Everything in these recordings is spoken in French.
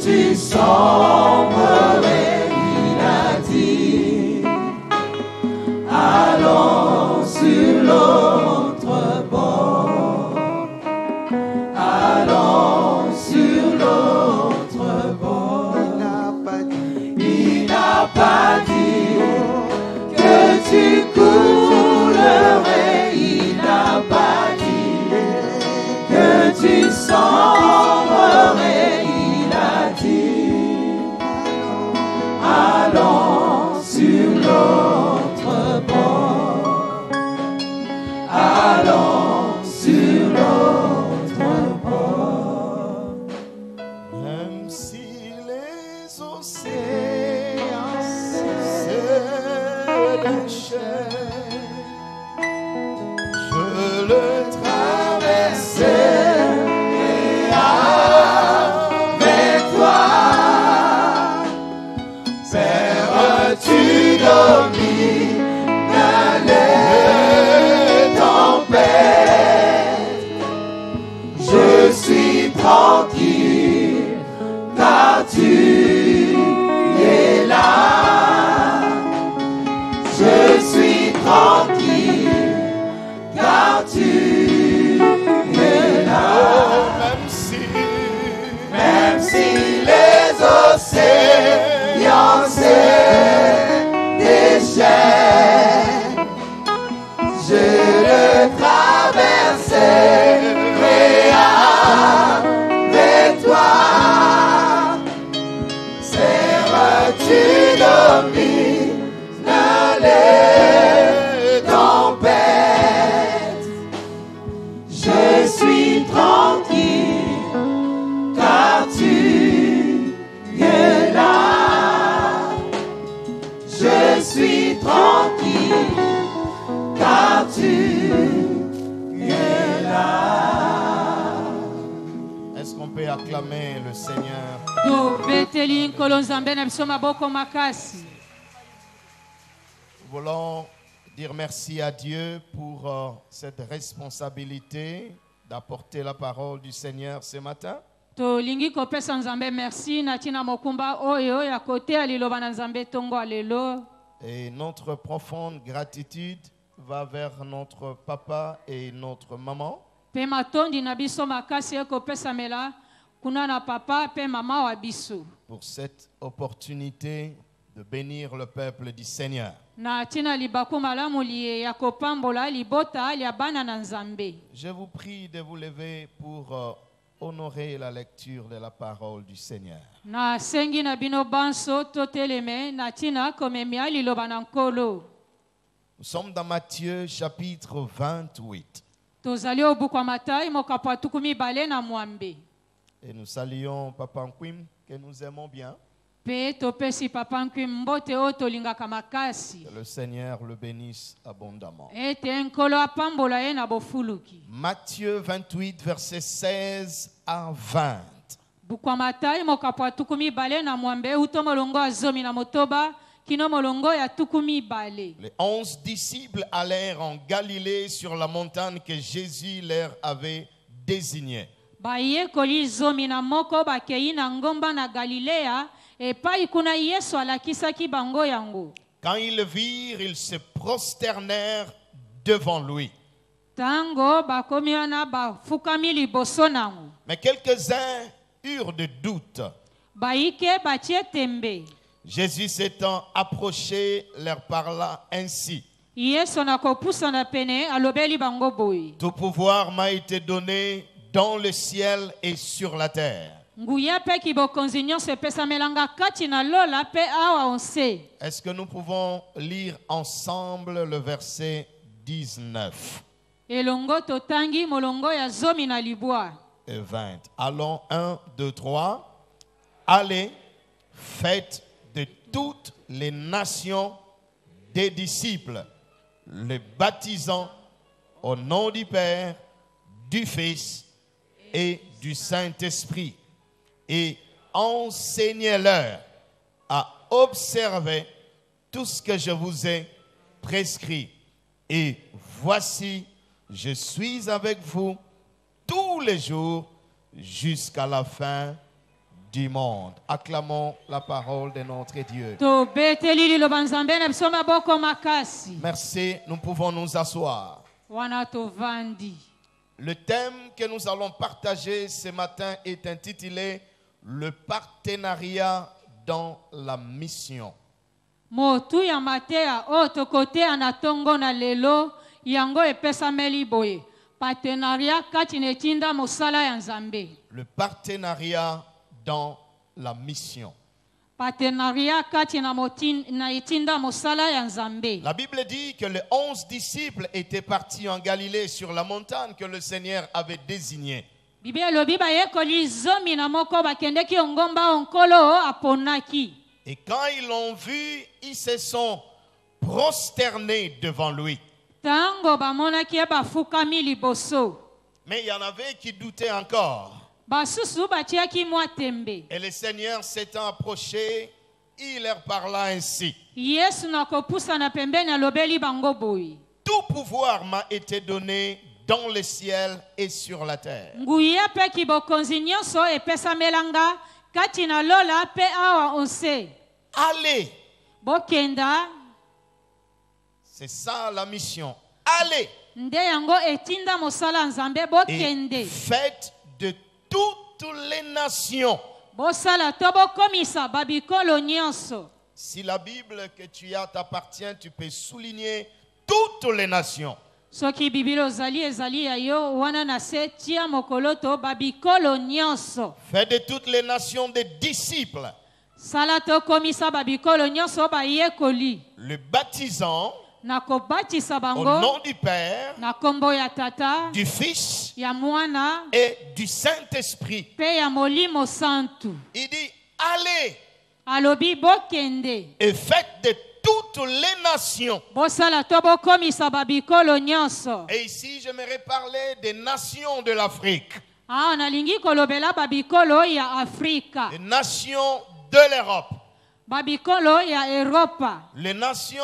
tu sombrerais, il a dit. Allons sur l'autre bord. Allons sur l'autre bord. Il n'a pas dit que tu coulerais. Il n'a pas dit que tu sombrerais. Il a dit. Allons sur l'autre bord. Allons sur l'autre bord. Même si les océans se déchaînent, je le traverserai Avec toi, Père, tu domines les tempêtes. Je suis tranquille, car tu es là. Je suis tranquille, car tu es là. Même si les océans se déchaînent, je le traverserai avec toi. Seigneur, tu domines les tempêtes. Je suis tranquille, car tu es là. Je suis tranquille, car tu es là. Est-ce qu'on peut acclamer le Seigneur? Nous voulons dire merci à Dieu pour cette responsabilité d'apporter la parole du Seigneur ce matin. tolingi kopesa nzambe merci na tina mokumba oyo ya kotea liloba na nzambe tongo alelo. Et notre profonde gratitude va vers notre papa et notre maman Pe matondi na biso makasi ekopesa mela kuna na papa pe mama wa biso. pour cette opportunité de bénir le peuple du Seigneur. Na tina libaku malamu liye ya kopambola libota ya bana na nzambe. Je vous prie de vous lever pour honorer la lecture de la parole du Seigneur. Na sengi na bino banso toteleme na tina komemia liloba na nkolo. Nous sommes dans Matthieu chapitre 28 Tozali obuku wa Matayi mokapo ya tukumi bale na mwambe. et nous saluons Papa Nkwim que nous aimons bien. Pe topesi papa nkwi mbote o tolingaka makasi. Que le Seigneur le bénisse abondamment. Ete nkolo apambola ye na bofuluki. Matthieu 28 versets 16 à 20. Buku wa Matayi mokapo ya tukumi bale na mwambe uto molongo ya zomi na motoba kino molongo ya tukumi bale. Les 11 disciples allèrent en Galilée sur la montagne que Jésus leur avait désignée. Baye koli zomi na moko bakei na ngomba na Galilea epai kuna Yesu alakisaki bango yango. Quand ils le virent, ils se prosternèrent devant lui. Tango bakomi wana bafukami liboso nango. Mais quelques-uns eurent de doutes. Baike batie tembe. Jésus s'étant approché, leur parla ainsi. Yesu na kopusa na pene alobeli bango boye. Tout pouvoir m'a été donné dans le ciel et sur la terre. Nguya pe kibokonzi nyonso epesamelanga kati na lola pe awa onse. Est-ce que nous pouvons lire ensemble le verset 19 Elongo totangi molongo ya zomi na libwa. et 20? Allons, 1, 2, 3. Allez, faites de toutes les nations des disciples, les baptisant au nom du Père, du Fils et du Saint-Esprit, et enseignez-leur à observer tout ce que je vous ai prescrit. Et voici, je suis avec vous tous les jours jusqu'à la fin du monde. Acclamons la parole de notre Dieu. tobeteli liloba nzambe na biso maboko makasi. Merci, nous pouvons nous asseoir. Wana tovandi. Le thème que nous allons partager ce matin est intitulé « Le partenariat dans la mission ». Motu ya matea o tokotea na tongo na lelo yango epesameli boye. Partenariat kati netinda mosala ya nzambe. Le partenariat dans la mission. Partenariat kati na itinda mosala ya nzambe. La Bible dit que les 11 disciples étaient partis en Galilée sur la montagne que le Seigneur avait désignée. Biblia lobi ba yekoli zomi na moko bakendeki ngomba onkolo aponaki. Et quand ils l'ont vu, ils se sont prosternés devant lui. Tango bamonaki bafukami liboso. Mais il y en avait qui doutaient encore. Basusu batiaki mwa tembe. Et le Seigneur s'étant approché, il leur parla ainsi. Yesu na kopusa na pembeni alobeli bango boyi. Tout pouvoir m'a été donné dans le ciel et sur la terre. Nguya pe kibokonzi nyonso epesamelanga kati na lola pe awa onse. Allez. Bokenda. C'est ça la mission. Allez. Nde yango etinda mosala nzambe bokende. Et faites de toutes les nations. Bosala tobo komisa babikolo nyonso. Si la Bible que tu as t'appartient, tu peux souligner toutes les nations. Soki bibilo zali ezali ya yo wana na se tia mokoloto babikolo nyonso. Faites de toutes les nations des disciples. Sala to komisa babikolo nyonso ba yekoli. Le baptisant Na kobatisa au bango nom du Père, na kombo ya tata du Fils ya mwana et du Saint-Esprit. pe ya molimo santu. Il dit, allez Alobi bokende. et faites de toutes les nations. Bosala to bokomisa babikolo nyonso. Et ici, j'aimerais parler des nations de l'Afrique, Ah, nalingi kolobela babikolo ya Afrika. les nations de l'Europe, Babikolo ya Europa. les nations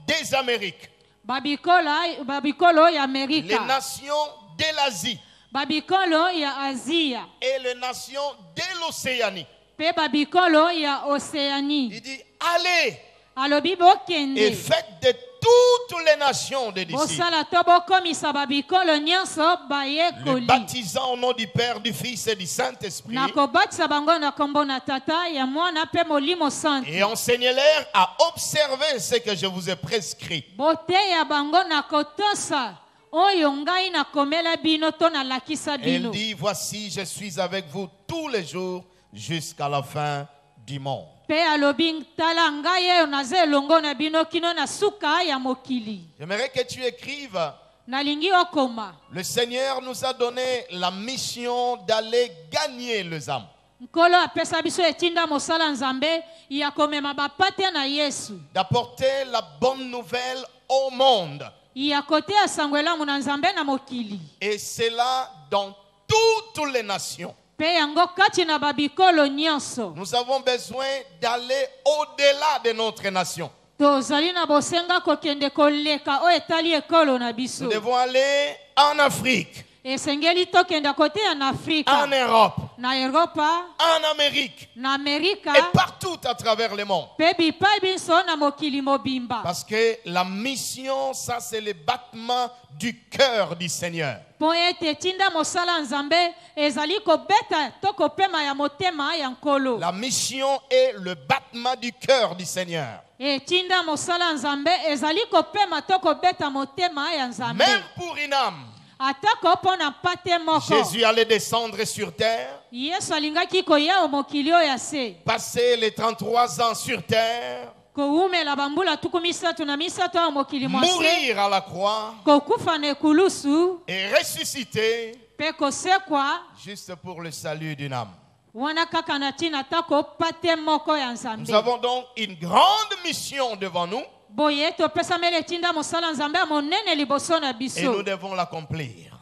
des Amériques, Babikolo ya les Amerika. nations de l'Asie Babikolo ya Asia. et les nations de l'Océanie. Pe babikolo ya Oceanie. Il dit, allez Alobi et bokende. faites de toutes les nations des disciples. Bosala to bokomisa babikolo nyonso Le bayekoli. baptisant au nom du Père, du Fils et du Saint-Esprit. Nakobatisa bango na kombo na tata ya mwana pe molimo santu. Et enseignez-leur à observer ce que je vous ai prescrit. Bote ya bango na kotosa. Oyo ngai na komela bino to na lakisa Et il bino. dit, voici, je suis avec vous tous les jours jusqu'à la fin du monde. Pe alobi tala ngai naze longo na bino kino na suka ya mokili. J'aimerais que tu écrives, Nalingi okoma. le Seigneur nous a donné la mission d'aller gagner les âmes. Nkolo apesa biso etinda mosala nzambe ya komema bapate na Yesu. D'apporter la bonne nouvelle au monde. Ya kote asangwela muna nzambe na mokili. Et cela dans toutes les nations. Pe yango kati na babikolo nyonso. Nous avons besoin d'aller au-delà de notre nation. Tozali na bosenga kokende koleka o etali ekolo na biso. Nous devons aller en Afrique, Esengeli tokenda kote ya na Afrika. en Europe, Na Europa. en Amérique Na Amerika. et partout à travers le monde. Pe bipai biso na mokili mobimba. Parce que la mission, ça c'est le battement du cœur du Seigneur. Po ete tinda mosala nzambe ezali kobeta to kopema ya motema ya nkolo. La mission est le battement du cœur du Seigneur. E tinda mosala nzambe ezali kopema to kobeta motema ya nzambe. Même pour une âme, Atako pona pate moko. Jésus allait descendre sur terre, Yesu alingaki koya o mokili oyo ya se. passer les 33 ans sur terre, Koumela bambula tukumisatu na misato ya mokili mwase. mourir à la croix Kokufa na ekulusu. et ressusciter Pe kosekwa. juste pour le salut d'une âme. Wana kaka na tina tako pate moko ya nzambe. Nous avons donc une grande mission devant nous Boye topesamele tinda mosala nzambe ya monene liboso na et biso. nous devons l'accomplir.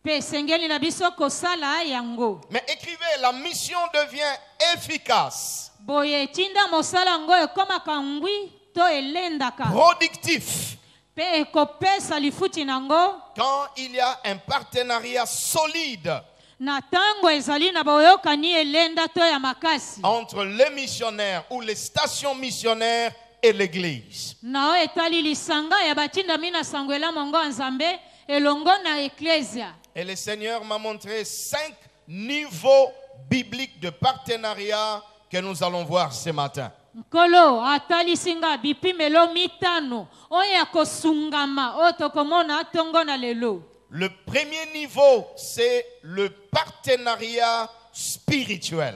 Pe sengeli na biso kosala yango. Mais écrivez, la mission devient efficace, Boye tinda mosala ngo ekomaka ngwi to elendaka. productif, Pe ekopesa lifuti nango. quand il y a un partenariat solide na tango ezali na boyokani elenda to ya makasi entre les missionnaires ou les stations missionnaires et l'église. nao etali lisanga ya batinda mina sangwela mongo ya Nzambe elongo na eklesia. Et le Seigneur m'a montré 5 niveaux bibliques de partenariat que nous allons voir ce matin. Nkolo atali singa bipimelo mitano oya kosungama otokomona tongo na lelo. Le premier niveau, c'est le partenariat spirituel.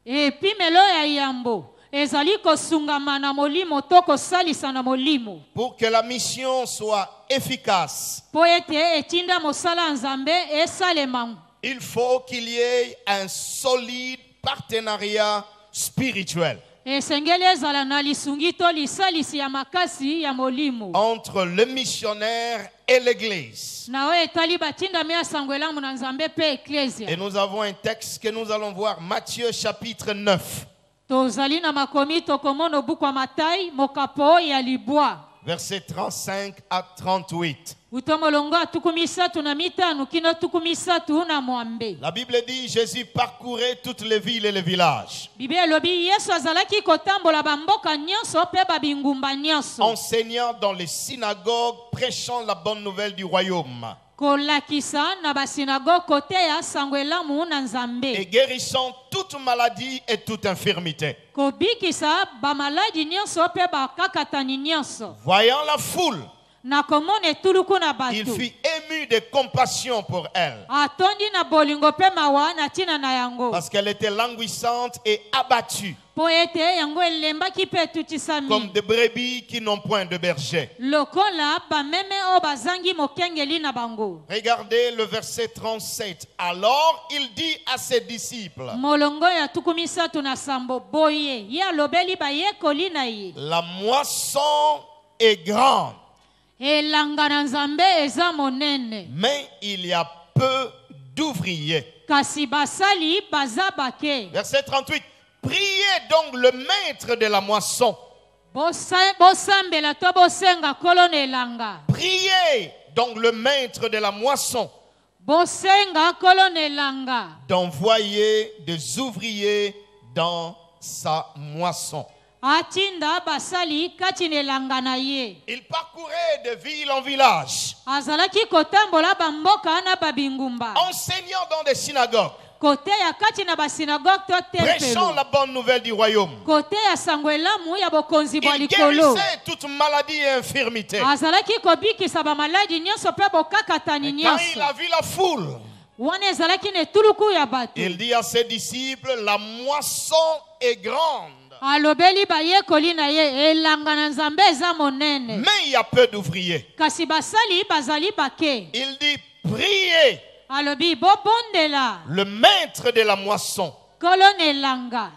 Epimelo ya yambo ezali kosungama na molimo to kosalisa na molimo. Pour que la mission soit efficace, Po ete etinda mosala ya Nzambe esalema. il faut qu'il y ait un solide partenariat spirituel Esengeli ezala na lisungi to lisalisi ya makasi ya molimo. entre le missionnaire et l'église. Na etali batinda mia sangwela mu na Nzambe pe eklesia. Et nous avons un texte que nous allons voir, Matthieu chapitre 9, Tozali na makomi tokomono buku ya Matai mokapo ya libwa. versets 35 à 38. Utomolongo atukumisatu na mitano kino tukumisatu na mwambe. La Bible dit, Jésus parcourait toutes les villes et les villages, Biblia elobi Yesu azalaki kotambola bamboka nyonso pe babingumba nyonso. enseignant dans les synagogues, prêchant la bonne nouvelle du royaume Kolakisa na basinagoge kote ya sangwelamu na et Nzambe. guérissant toute maladie et toute infirmité. Kobikisa bamaladi nyonso pe bakakatani nyonso. Voyant la foule, Na komone tuluku na il batu. fut ému de compassion pour elle, Atondi na bolingo pe mawa na tina na yango. parce qu'elle était languissante et abattue, Po ete yango elembaki pe tutisami. comme des brebis qui n'ont point de berger. Lokola bameme o bazangi mokengeli na bango. Regardez le verset 37. Alors il dit à ses disciples, Molongo ya tukumisatu na sambo boye ya lobeli bayekoli na ye. la moisson est grande, Elanga na Nzambe eza monene. mais il y a peu d'ouvriers. Kasi basali baza bake. Verset 38. Priez donc le maître de la moisson. Bosambela to bosenga kolona elanga. Priez donc le maître de la moisson Bosenga kolona elanga. d'envoyer des ouvriers dans sa moisson. Atinda basali kati na elanga na ye. Il parcourait de ville en village, Azalaki kotambola bamboka na babingumba. enseignant dans des synagogues, Kote ya kati na basinagoge to prêchant tempelo. la bonne nouvelle du royaume. Kote ya sangwelamu ya bokonzi bwa Il likolo. guérissait toute maladie et infirmité. Azalaki kobikisa bamaladi nyonso pe bokakatani Et quand il nyonso. a vu la foule, Wana ezalaki na etuluku ya bato. il dit à ses disciples, la moisson est grande, Alobeli bayekoli na ye elanga na Nzambe eza monene. mais il y a peu d'ouvriers. Kasi basali bazali bake. Il dit, priez Alobi bobondela le maître de la moisson kolona elanga.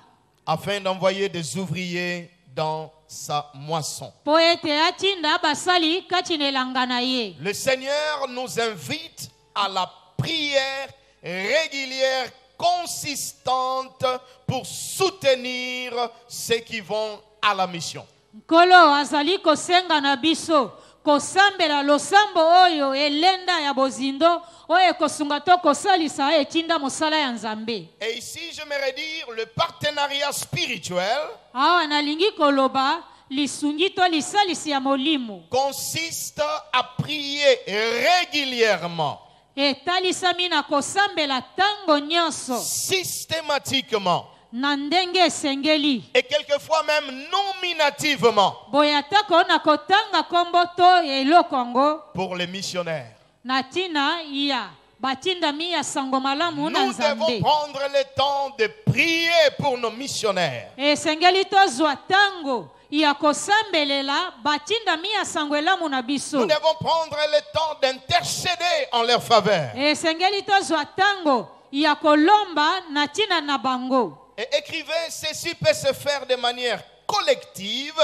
afin d'envoyer des ouvriers dans sa moisson. Po ete atinda basali kati na elanga na ye. Le Seigneur nous invite à la prière régulière, consistante pour soutenir ceux qui vont à la mission. Nkolo azali kosenga na biso kosambela losambo oyo elenda ya bozindo oyo kosunga to kosalisa etinda mosala ya Nzambe. Et ici, j'aimerais dire le partenariat spirituel Awa nalingi koloba lisungi to lisalisi ya molimo. consiste à prier régulièrement, Etalisami na kosambela tango nyonso systématiquement na ndenge esengeli. et quelquefois même nominativement Boyatako na kotanga kombo to eloko yango pour les missionnaires. na tina ya batindami ya sango malamu na Nous devons Nzambe. prendre le temps de prier pour nos missionnaires. Esengeli tozwa tango ya kosambelela batindami ya sango elamu na Nous biso. devons prendre le temps d'intercéder en leur faveur. Esengeli tozwa tango ya kolomba na tina na bango. Et écrivain, ceci peut se faire de manière collective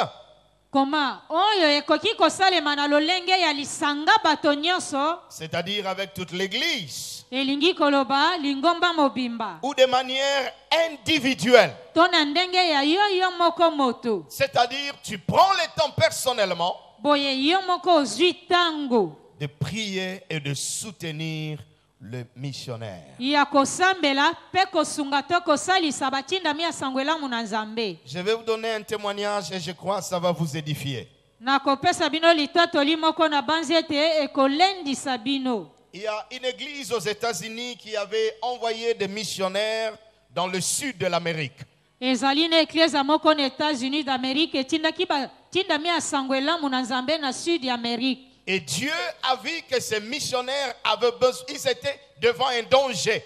Koma oyo ekoki kosalema na lolenge ya lisanga bato nyonso c'est-à-dire avec toute l'Église, elingi koloba lingomba mobimba ou de manière individuelle. to na ndenge ya yo moko moto. C'est-à-dire, tu prends le temps personnellement Boye yo moko ozwi tango de prier et de soutenir le missionnaire. ya kosambela pe kosunga to kosalisa batindami ya sango elamu na Nzambe. Je vais vous donner un témoignage et je crois que ça va vous édifier. nakopesa bino litotoli moko na banzi ete ekolendisa bino. Il y a une église aux États-Unis qui avait envoyé des missionnaires dans le sud de l'Amérique. ezali na eklezia moko na États-Unis d'Amérique etindaki batindami ya sango elamu na Nzambe na sud ya Amérique. Et Dieu a vu que ces missionnaires avaient besoin, ils étaient devant un danger.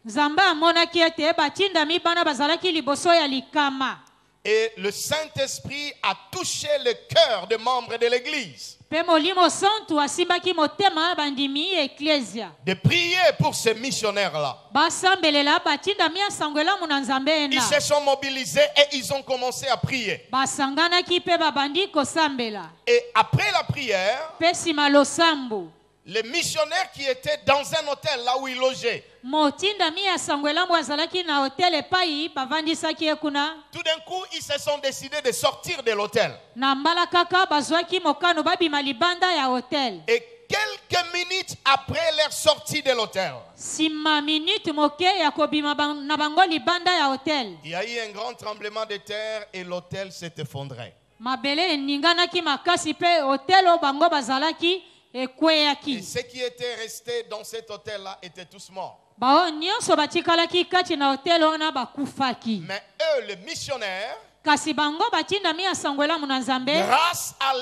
Nzambe amonaki ete batindami bana bazalaki liboso ya likama. Et le Saint-Esprit a touché le cœur des membres de l'église. Pe molimo santu asimbaki motema bandimi eklezia. De prier pour ces missionnaires-là. Basambelela batindami ya sango elamu na Nzambe Ils ena. se sont mobilisés et ils ont commencé à prier. Basanganaki pe babandi kosambela. Et après la prière, Pe sima losambu. les missionnaires qui étaient dans un hôtel là où ils logeaient, Motindami ya sango elamu azalaki na hotel epai bavandisaki ekuna. tout d'un coup, ils se sont décidés de sortir de l'hôtel. Na mbala kaka bazwaki mokano babima libanda ya hotel. Et quelques minutes après leur sortie de l'hôtel, Sima minute moke ya kobima na bango libanda ya hotel. il y a eu un grand tremblement de terre et l'hôtel s'est effondré. Mabele eninganaki makasi pe hotel o bango bazalaki Et ekweyaki. ceux qui étaient restés dans cet hôtel-là étaient tous morts. Bao nyonso batikalaki kati na hotel wana bakufaki. Mais eux, les missionnaires, Kasi bango batindami ya sango elamu na Nzambe grâce à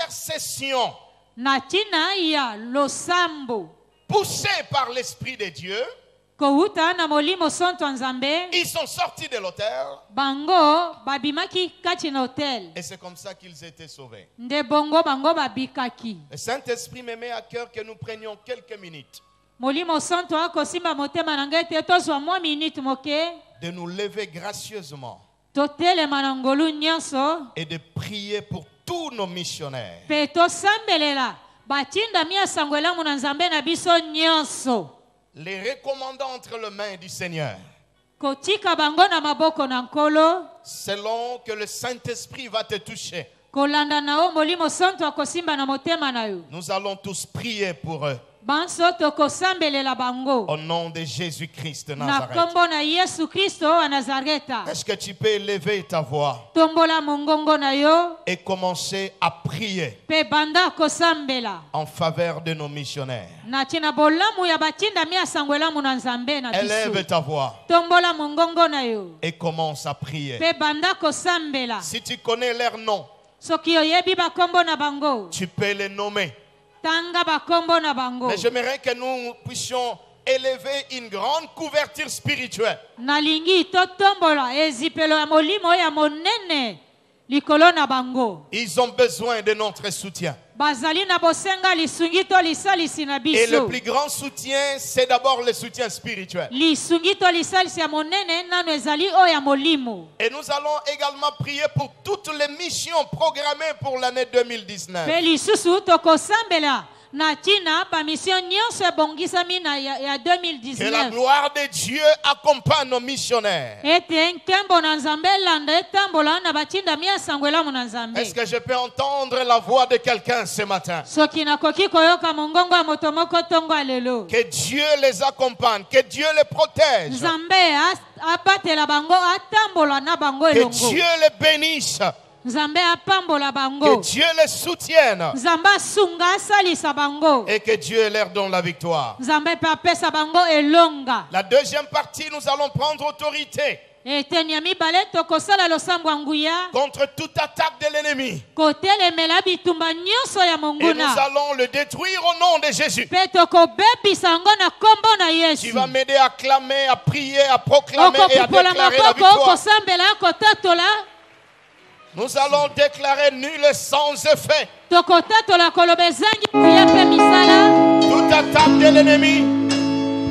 l'intercession na tina ya losambo poussée par l'Esprit de Dieu, kouta na molimo santo Nzambe ils sont sortis de l'hôtel bango babimaki kati na hotel. et c'est comme ça qu'ils étaient sauvés. Nde bongo bango babikaki. Le Saint-Esprit me met à cœur que nous prenions quelques minutes Molimo santo akosimba motema na ngai te tozwa mwa minute moke de nous lever gracieusement totelema na ngolu nyonso et de prier pour tous nos missionnaires. pe tosambelela batindami ya sango elamu na Nzambe na biso nyonso. Les recommandant entre les mains du Seigneur, Kotika bango na maboko na nkolo selon que le Saint-Esprit va te toucher. kolanda na o molimo santo akosimba na motema na yo. Nous allons tous prier pour eux. Banso tokosambelela bango Au nom de Jésus-Christ de na Nazareth. kombo na Yesu Kristo wa Nazareta. Est-ce que tu peux élever ta voix Tombola mongongo na yo et commencer à prier pe banda kosambela en faveur de nos missionnaires? na tina bolamu ya batindami ya sango elamu na Nzambe na Élève biso. ta voix Tombola mongongo na yo et commence à prier. pe banda kosambela. Si tu connais leur nom, Soki oyebi bakombo na bango tu peux les nommer. tanga bakombo na bango. Mais j'aimerais que nous puissions élever une grande couverture spirituelle. Nalingi totombola ezipelo ya molimo ya monene likolo na bango. Ils ont besoin de notre soutien. Bazali na bosenga lisungi to lisalisi na Et le biso. plus grand soutien, c'est d'abord le soutien spirituel. Lisungi to lisalisi ya monene nano ezali o ya molimo. Et nous allons également prier pour toutes les missions programmées pour l'année 2019. Pe lisusu tokosambela na tina ba mission nyonso ebongisami na ya Que la 2019. gloire de Dieu accompagne nos missionnaires. Ete nkembo na Nzambe landa etambola na batindami ya sango elamu na Nzambe. Est-ce que je peux entendre la voix de quelqu'un ce matin? Soki nakoki koyoka mongongo ya moto moko tongo alelo. Que Dieu les accompagne, que Dieu les protège, Nzambe abatela bango atambola na bango que elongo. Dieu les bénisse, Nzambe apambola que bango. Dieu les soutienne Nzambe asunga asalisa bango. et que Dieu leur donne la victoire. Nzambe pe apesa bango elonga. La deuxième partie, nous allons prendre autorité Eteni ya mibale tokosala losambo ya nguya contre toute attaque de l'ennemi. kotelemela bitumba nyonso ya Et nous monguna. allons le détruire au nom de Jésus. Pe tokobebisa yango na kombo na Tu Yesu. vas m'aider à clamer, à prier, à proclamer et à Okokupola déclarer la maboko victoire. okosambela kotatola. Nous allons déclarer nul et sans effet Tokotatola koloba ezangi nguya pe misala. toute attaque de l'ennemi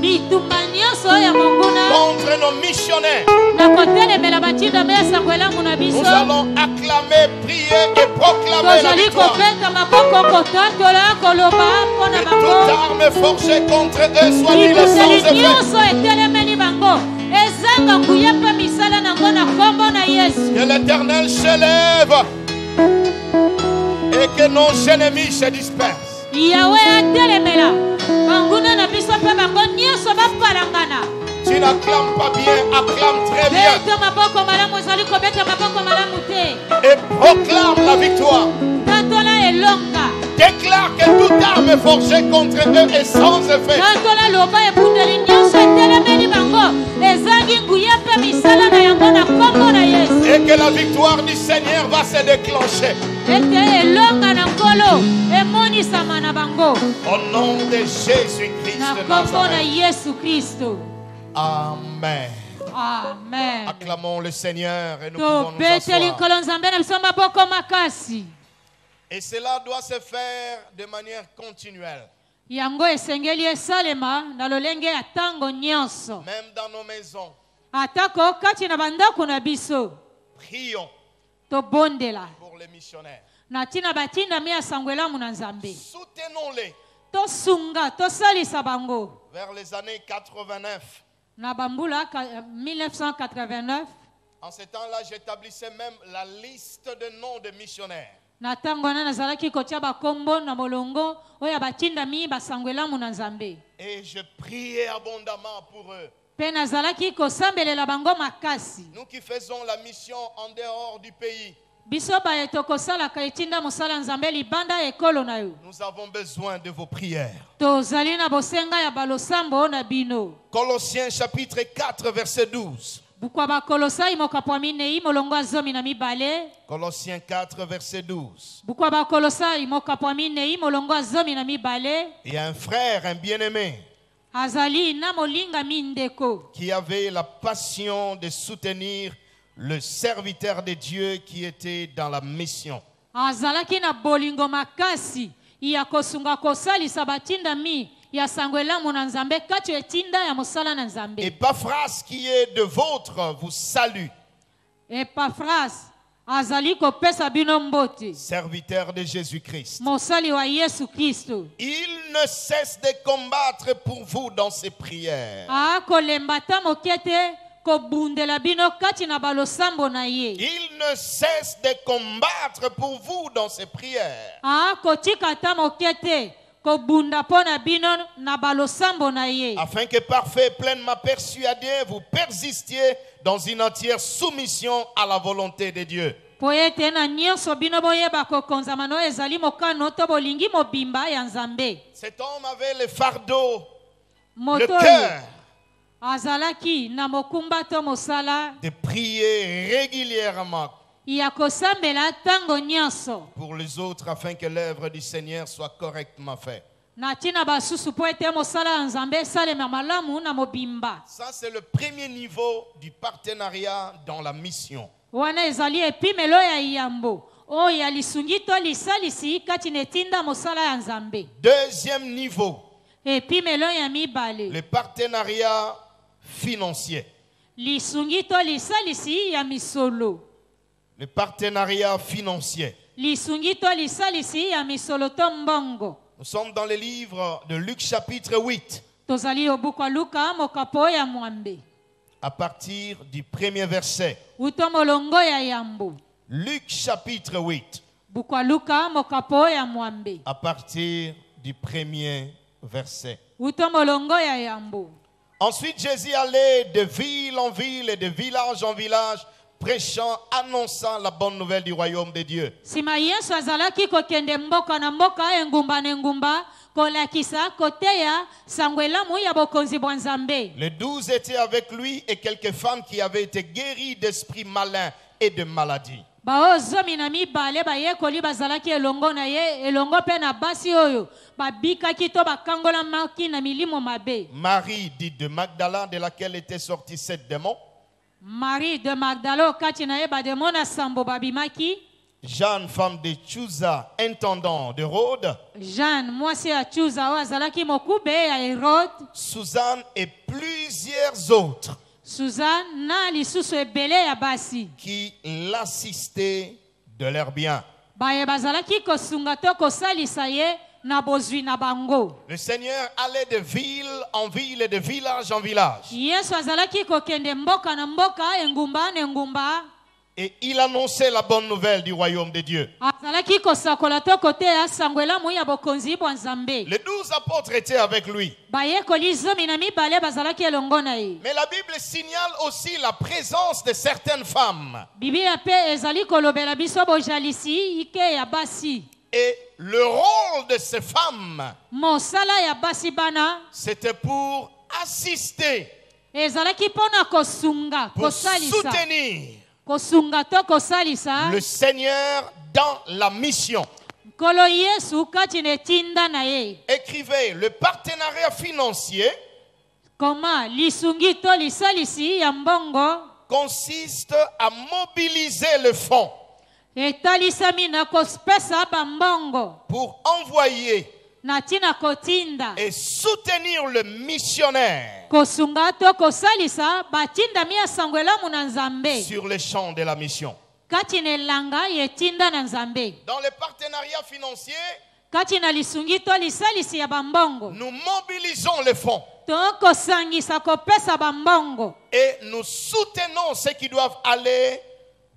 Bitumba nyonso ya monguna. contre nos missionnaires. Na kotelemela batindami ya sango elamu na biso. Nous allons acclamer, prier et proclamer la Tozali victoire. kobeta maboko kotatola koloba mpona Que toute bango. arme forgée contre eux soit nulle et sans Libuseli effet. nyonso etelemeli bango ezanga nguya mpe misala nango na kombo na Yesu. Que l'Éternel s'élève et que nos ennemis se dispersent. Yawe atelemela banguna na biso biso mpe bango nyonso bapalangana. Tu n'acclames pas bien, acclame très bien. Beta maboko malamu ezali kobeta maboko malamu te. Et proclame la victoire. Tatola elonga. Déclare que toute arme forgée contre eux est sans effet. Tatola loba ebundeli nyonso etelemeli bango. Ezangi nguya mpe misala na yango na kombo na Yesu. Et que la victoire du Seigneur va se déclencher. Ete elonga na nkolo emonisama na bango. Au nom de Jésus-Christ Na de kombo na Nazareth. Yesu Kristo. Amen. Amen. Acclamons le Seigneur et nous pouvons nous Tobeteli asseoir. nkolo nzambe na biso maboko makasi. Et cela doit se faire de manière continuelle. Yango esengeli esalema na lolenge ya tango nyonso. Même dans nos maisons. Atako kati na bandako na biso. Prions Tobondela. pour les missionnaires. Na tina batinda mi asangwelamu na nzambe. Soutenons-les Tosunga, tosalisa bango. vers les années 89. Na bambula 1989. En ce temps-là, j'établissais même la liste de noms de missionnaires. Na tango wana nazalaki kotia bakombo na molongo oya batinda mi basangwelamu na nzambe. Et je priais abondamment pour eux. Pe nazalaki kosambelela bango makasi. Nous qui faisons la mission en dehors du pays, Biso ba tokosalaka etinda mosala nzambe libanda ekolo na yo. nous avons besoin de vos prières. Tozali na bosenga ya balosambo na bino. Colossiens chapitre 4, verset 12. Bukwa bakolosai mokapo minei molongo azomi na mibale. Colossiens 4, verset 12. Bukwa bakolosai mokapo minei molongo azomi na mibale. Il y a un frère, un bien-aimé, Azali na molinga mindeko. qui avait la passion de soutenir le serviteur de Dieu qui était dans la mission. Azalaki na bolingo makasi ya kosunga kosalisa batinda mi ya sangwelamu na nzambe kati etinda ya mosala na nzambe. Epaphras qui est de vôtre vous salue, Epaphras azali kopesa bino mbote. serviteur de Jésus-Christ. Mosali wa Yesu Kristo. Il ne cesse de combattre pour vous dans ses prières. Kolemba ta mokete kobundela bino kati na balosambo na ye. Il ne cesse de combattre pour vous dans ses prières. Kotika ta mokete kobunda pona bino na balosambo na ye. Afin que parfait, pleinement persuadé, vous persistiez dans une entière soumission à la volonté de Dieu. Po ete na nyonso bino boyeba kokonzama no ezali mokano to bolingi mobimba ya nzambe. Cet homme avait le fardeau, le Moto cœur azalaki na mokumba to mosala de prier régulièrement ya kosambela tango nyonso. pour les autres afin que l'œuvre du Seigneur soit correctement faite. Na tina basusu po ete mosala ya nzambe esalema malamu na mobimba. Ça, c'est le premier niveau du partenariat dans la mission. Wana ezali epimelo ya yambo oyo ya lisungi to lisalisi kati netinda mosala ya nzambe. Deuxième niveau, Epimelo ya mibale le partenariat financier. lisungi to lisalisi ya misolo. Le partenariat financier. Lisungi to lisalisi ya misolo to mbongo. Nous sommes dans le livre de Luc chapitre 8, Tozali obukwa Luka mokapo ya mwambe. à partir du premier verset. Uto molongo ya yambo. Luc chapitre 8, Bukwa Luka mokapo ya mwambe. à partir du premier verset. Uto molongo ya yambo. Ensuite, Jésus allait de ville en ville et de village en village, prêchant, annonçant la bonne nouvelle du royaume de Dieu. Sima Yesu azalaki kokende mboka na mboka engumba na engumba kolakisa koteya sangwelamu ya bokonzi bwa nzambe. Les 12 étaient avec lui et quelques femmes qui avaient été guéries d'esprits malins et de maladies. Baozomi na mibale bayekoli bazalaki elongo na ye elongo pe na basi oyo babikaki to bakangola maki na milimo mabe. Marie, dite de Magdala, de laquelle étaient sortis 7 démons. Marie de Magdalo kati na ye bademona sambo babimaki. Jeanne, femme de Chuza, intendant de Rhodes. Jeanne mwasi ya Chuza o azalaki mokube ya Herode. Suzanne et plusieurs autres Suzanne na lisusu ebele ya basi. qui l'assistaient de leurs biens. Baye bazalaki kosunga to kosalisa ye na bozwi na bango. Le Seigneur allait de ville en ville et de village en village, Yesu azalaki kokende mboka na mboka engumba na engumba Et il annonçait la bonne nouvelle du royaume de Dieu. azalaki kosakola to kote asangwela mu ya bokonzi bwa nzambe. Les 12 apôtres étaient avec lui. Bayekoli zomi na mibale bazalaki elongo na ye. Mais la Bible signale aussi la présence de certaines femmes. Biblia pe ezali kolobela biso bojalisi ike ya basi. Et le rôle de ces femmes, Mosala ya basi bana c'était pour assister, ezalaki pona kosunga, pour kosalisa. soutenir Kosunga to kosalisa. le Seigneur dans la mission. Kolo Yesu kati netinda na ye. Écrivez, le partenariat financier Koma lisungi to lisalisi ya mbongo consiste à mobiliser le fonds etalisami na kospesa bambongo pour envoyer na tina kotinda et soutenir le missionnaire kosunga to kosalisa batinda mi asangwela mu na nzambe sur le champ de la mission. kati na elanga yetinda na nzambe Dans le partenariat financier, kati na lisungi to lisalisi ya bambongo nous mobilisons les fonds to kosangisa kopesa bambongo et nous soutenons ceux qui doivent aller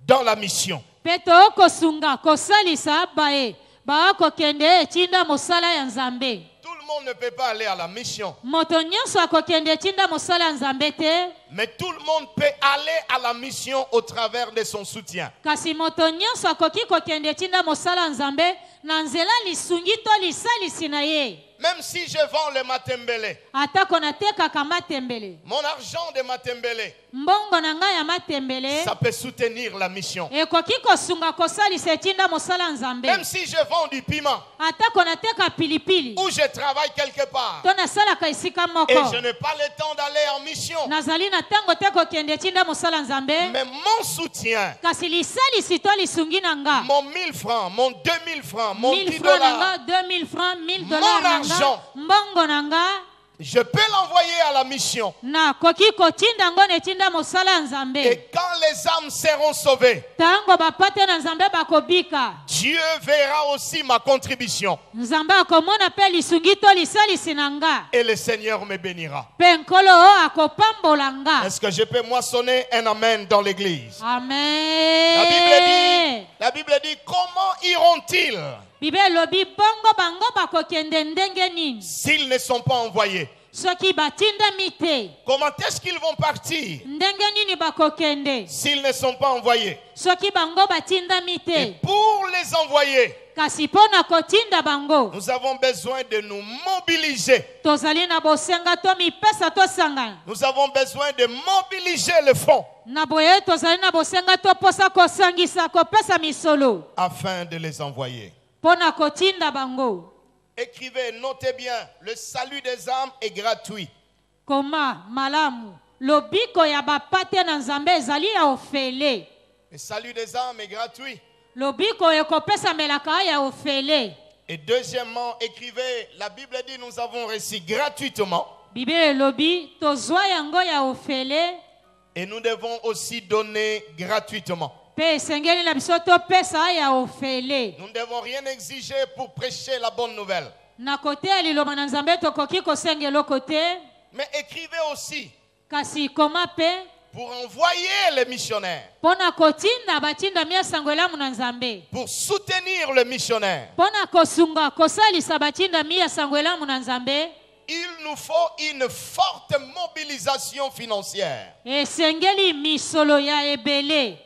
dans la mission. pe to kosunga kosalisa bae bakokende etinda mosala ya nzambe. Tout le monde ne peut pas aller à la mission, Moto nyonso akokende etinda mosala ya nzambe te, mais tout le monde peut aller à la mission au travers de son soutien. kasi moto nyonso akoki kokende etinda mosala ya nzambe na nzela lisungi to lisalisi na ye. Même si je vends le matembele, Atako natekaka matembele, mon argent de matembele, mbongo na ngai ya matembele ça peut soutenir la mission. ekoki kosunga kosalisa etinda mosala ya nzambe. Même si je vends du piment Atako nateka pilipili ou je travaille quelque part to nasalaka esika et moko je n'ai pas le temps d'aller en mission, nazali na ntango te kokende etinda mosala ya nzambe, mais mon soutien, kasi lisalisi to lisungi na nga mon 1000 francs, mon 2000 francs, mon 1000 10 francs na dollars, nga, 2000 francs, 1000 Mon dollars na nga, argent. mbongo na nga je peux l'envoyer à la mission. na koki kotinda ngo netinda mosala ya nzambe. Et quand les âmes seront sauvées, Tango bapate na nzambe bakobika, Dieu verra aussi ma contribution nzambe akomona pe lisungi to lisalisi na nga, et le Seigneur me bénira. pe nkolo oyo akopambola nga. Est-ce que je peux moissonner un amen dans l'église? Amen. La Bible dit, comment iront-ils Bible elobi bongo bango bakokende ndenge nini s'ils ne sont pas envoyés? soki batindami te? Comment est-ce qu'ils vont partir Ndenge nini bakokende s'ils ne sont pas envoyés? soki bango batindami Et te? pour les envoyer, Kasi pona kotinda bango nous avons besoin de nous mobiliser. tozali na bosenga to mipesa tosangana. Nous avons besoin de mobiliser le fonds Na boye tozali na bosenga to posa kosangisa kopesa misolo afin de les envoyer. pona kotinda bango. Écrivez, notez bien, le salut des âmes est gratuit. Koma malamu lobiko ya bapate na nzambe ezali ya ofele. Le salut des âmes est gratuit. Lobiko ekopesa melaka ya ofele. Et deuxièmement, écrivez, la Bible dit nous avons reçu gratuitement Bible lobi tozwa yango ya ofele et nous devons aussi donner gratuitement. pe sengeli na biso topesa ya ofele. Nous ne devons rien exiger pour prêcher la bonne nouvelle. Na kote ya liloba na nzambe tokoki kosengela kote, Mais écrivez aussi kasi koma pe pour envoyer les missionnaires, pona kotinda batinda miasango elamu na nzambe, pour soutenir le missionnaire. pona kosunga kosalisa batinda miasango elamu na nzambe. Il nous faut une forte mobilisation financière. Esengeli misolo ya ebele.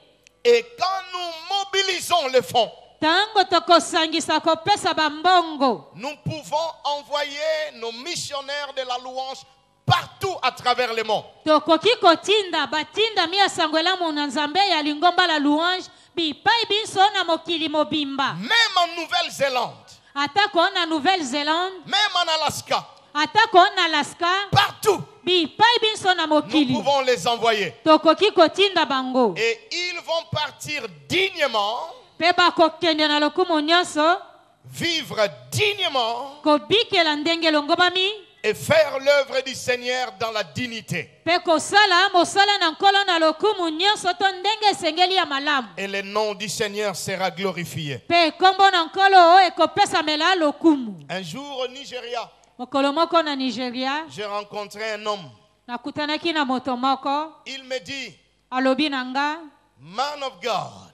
Et quand nous mobilisons le fonds, Tango tokosangisa kopesa bambongo, nous pouvons envoyer nos missionnaires de la louange partout à travers le monde. tokoki kotinda batinda miasango elamu na nzambe ya lingomba la louange bipai biso na mokili mobimba. Même en Nouvelle-Zélande, Atako na Nouvelle-Zélande, même en Alaska, atako na Alaska, partout, bipai biso na nous mokili. pouvons les envoyer. Tokoki kotinda bango. Et ils vont partir dignement, Pe bakokende na lokumu nyonso, vivre dignement kobikela ndenge longobami, et faire l'œuvre du Seigneur dans la dignité. pe kosala mosala na nkolo na lokumu nyonso to ndenge esengeli ya malamu. Et le nom du Seigneur sera glorifié. Pe kombo na nkolo oyo ekopesamela lokumu. Un jour au Nigeria, Mokolo moko na Nigeria, j'ai rencontré un homme. nakutanaki na moto moko, Il me dit, alobi na nga, Man of God,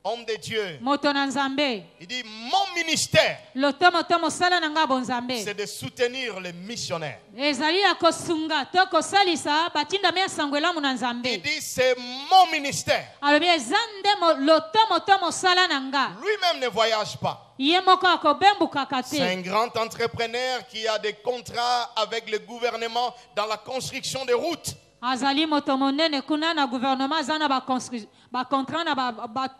homme de Dieu, moto na nzambe il dit, mon ministère, lotomoto mosala na nga bonzambe c'est de soutenir les missionnaires. ezali ya kosunga to kosalisa batindami ya sango elamu na Il nzambe dit, c'est mon ministère. alobi eza nde lotomoto mosala na nga Lui-même ne voyage pas. ye moko akobembukaka C'est te un grand entrepreneur qui a des contrats avec le gouvernement dans la construction des routes. azali moto monene kuna na gouvernement aza na bacontrat na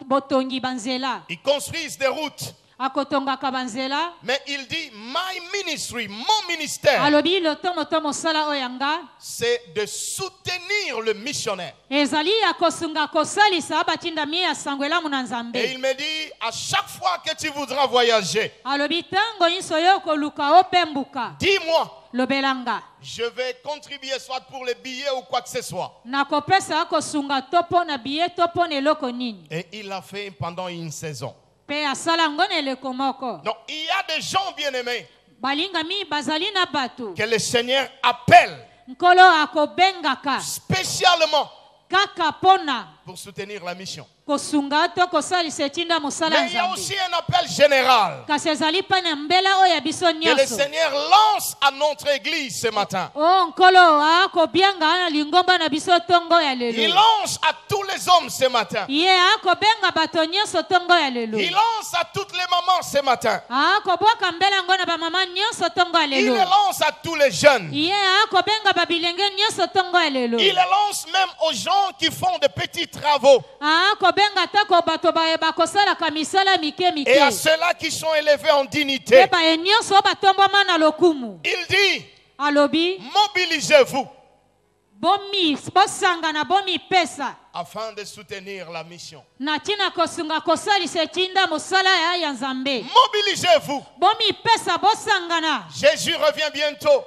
botongi banzela Ils construisent des routes. akotongaka banzela Mais il dit, my ministry, mon ministère, alobi lotomoto mosala oyo yanga c'est de soutenir le missionnaire. ezali ya kosunga kosalisa batindami ya sango elamu na Et nzambe il me dit, à chaque fois que tu voudras voyager, alobi ntango nyonso yo koluka opembuka dis-moi, lobelanga je vais contribuer soit pour les billets ou quoi que ce soit. nakopesa kosunga to mpo na biye to mpo na eloko nini Et il l'a fait pendant une saison. mpe asala yango na eleko moko Donc, il y a des gens bien-aimés balingami bazali na bato que le Seigneur appelle nkolo akobengaka spécialement kaka mpona pour soutenir la mission. kosunga to kosalisa etinda mosala ya Mais il y a nzambe aussi un appel général kasi ezali mpa na mbela oyo ya biso que le nyonso Seigneur lance à notre église ce matin. o nkolo akobianga na lingomba na biso ntongo ya Il lelo lance à tous les hommes ce matin. ye akobenga bato nyonso ntongo ya lelo Il lance à toutes les mamans ce matin. akobwaka mbela yango na bamama nyonso ntongo ya Il lelo le lance à tous les jeunes. ye akobenga babilenge nyonso ntongo ya lelo Il le lance même aux gens qui font de petits travaux. akobenga tako bato bayeba kosalaka misala mike mike Et à ceux-là qui sont élevés en mpe dignité. baye nyonso oyo batombwama na lokumu Il dit, alobi mobilisez-vous bosangana bomipesa afin de soutenir la mission. na ntina kosunga kosalisa etinda mosala ya nzambe Mobilisez-vous. bomipesa bosangana Jésus revient bientôt.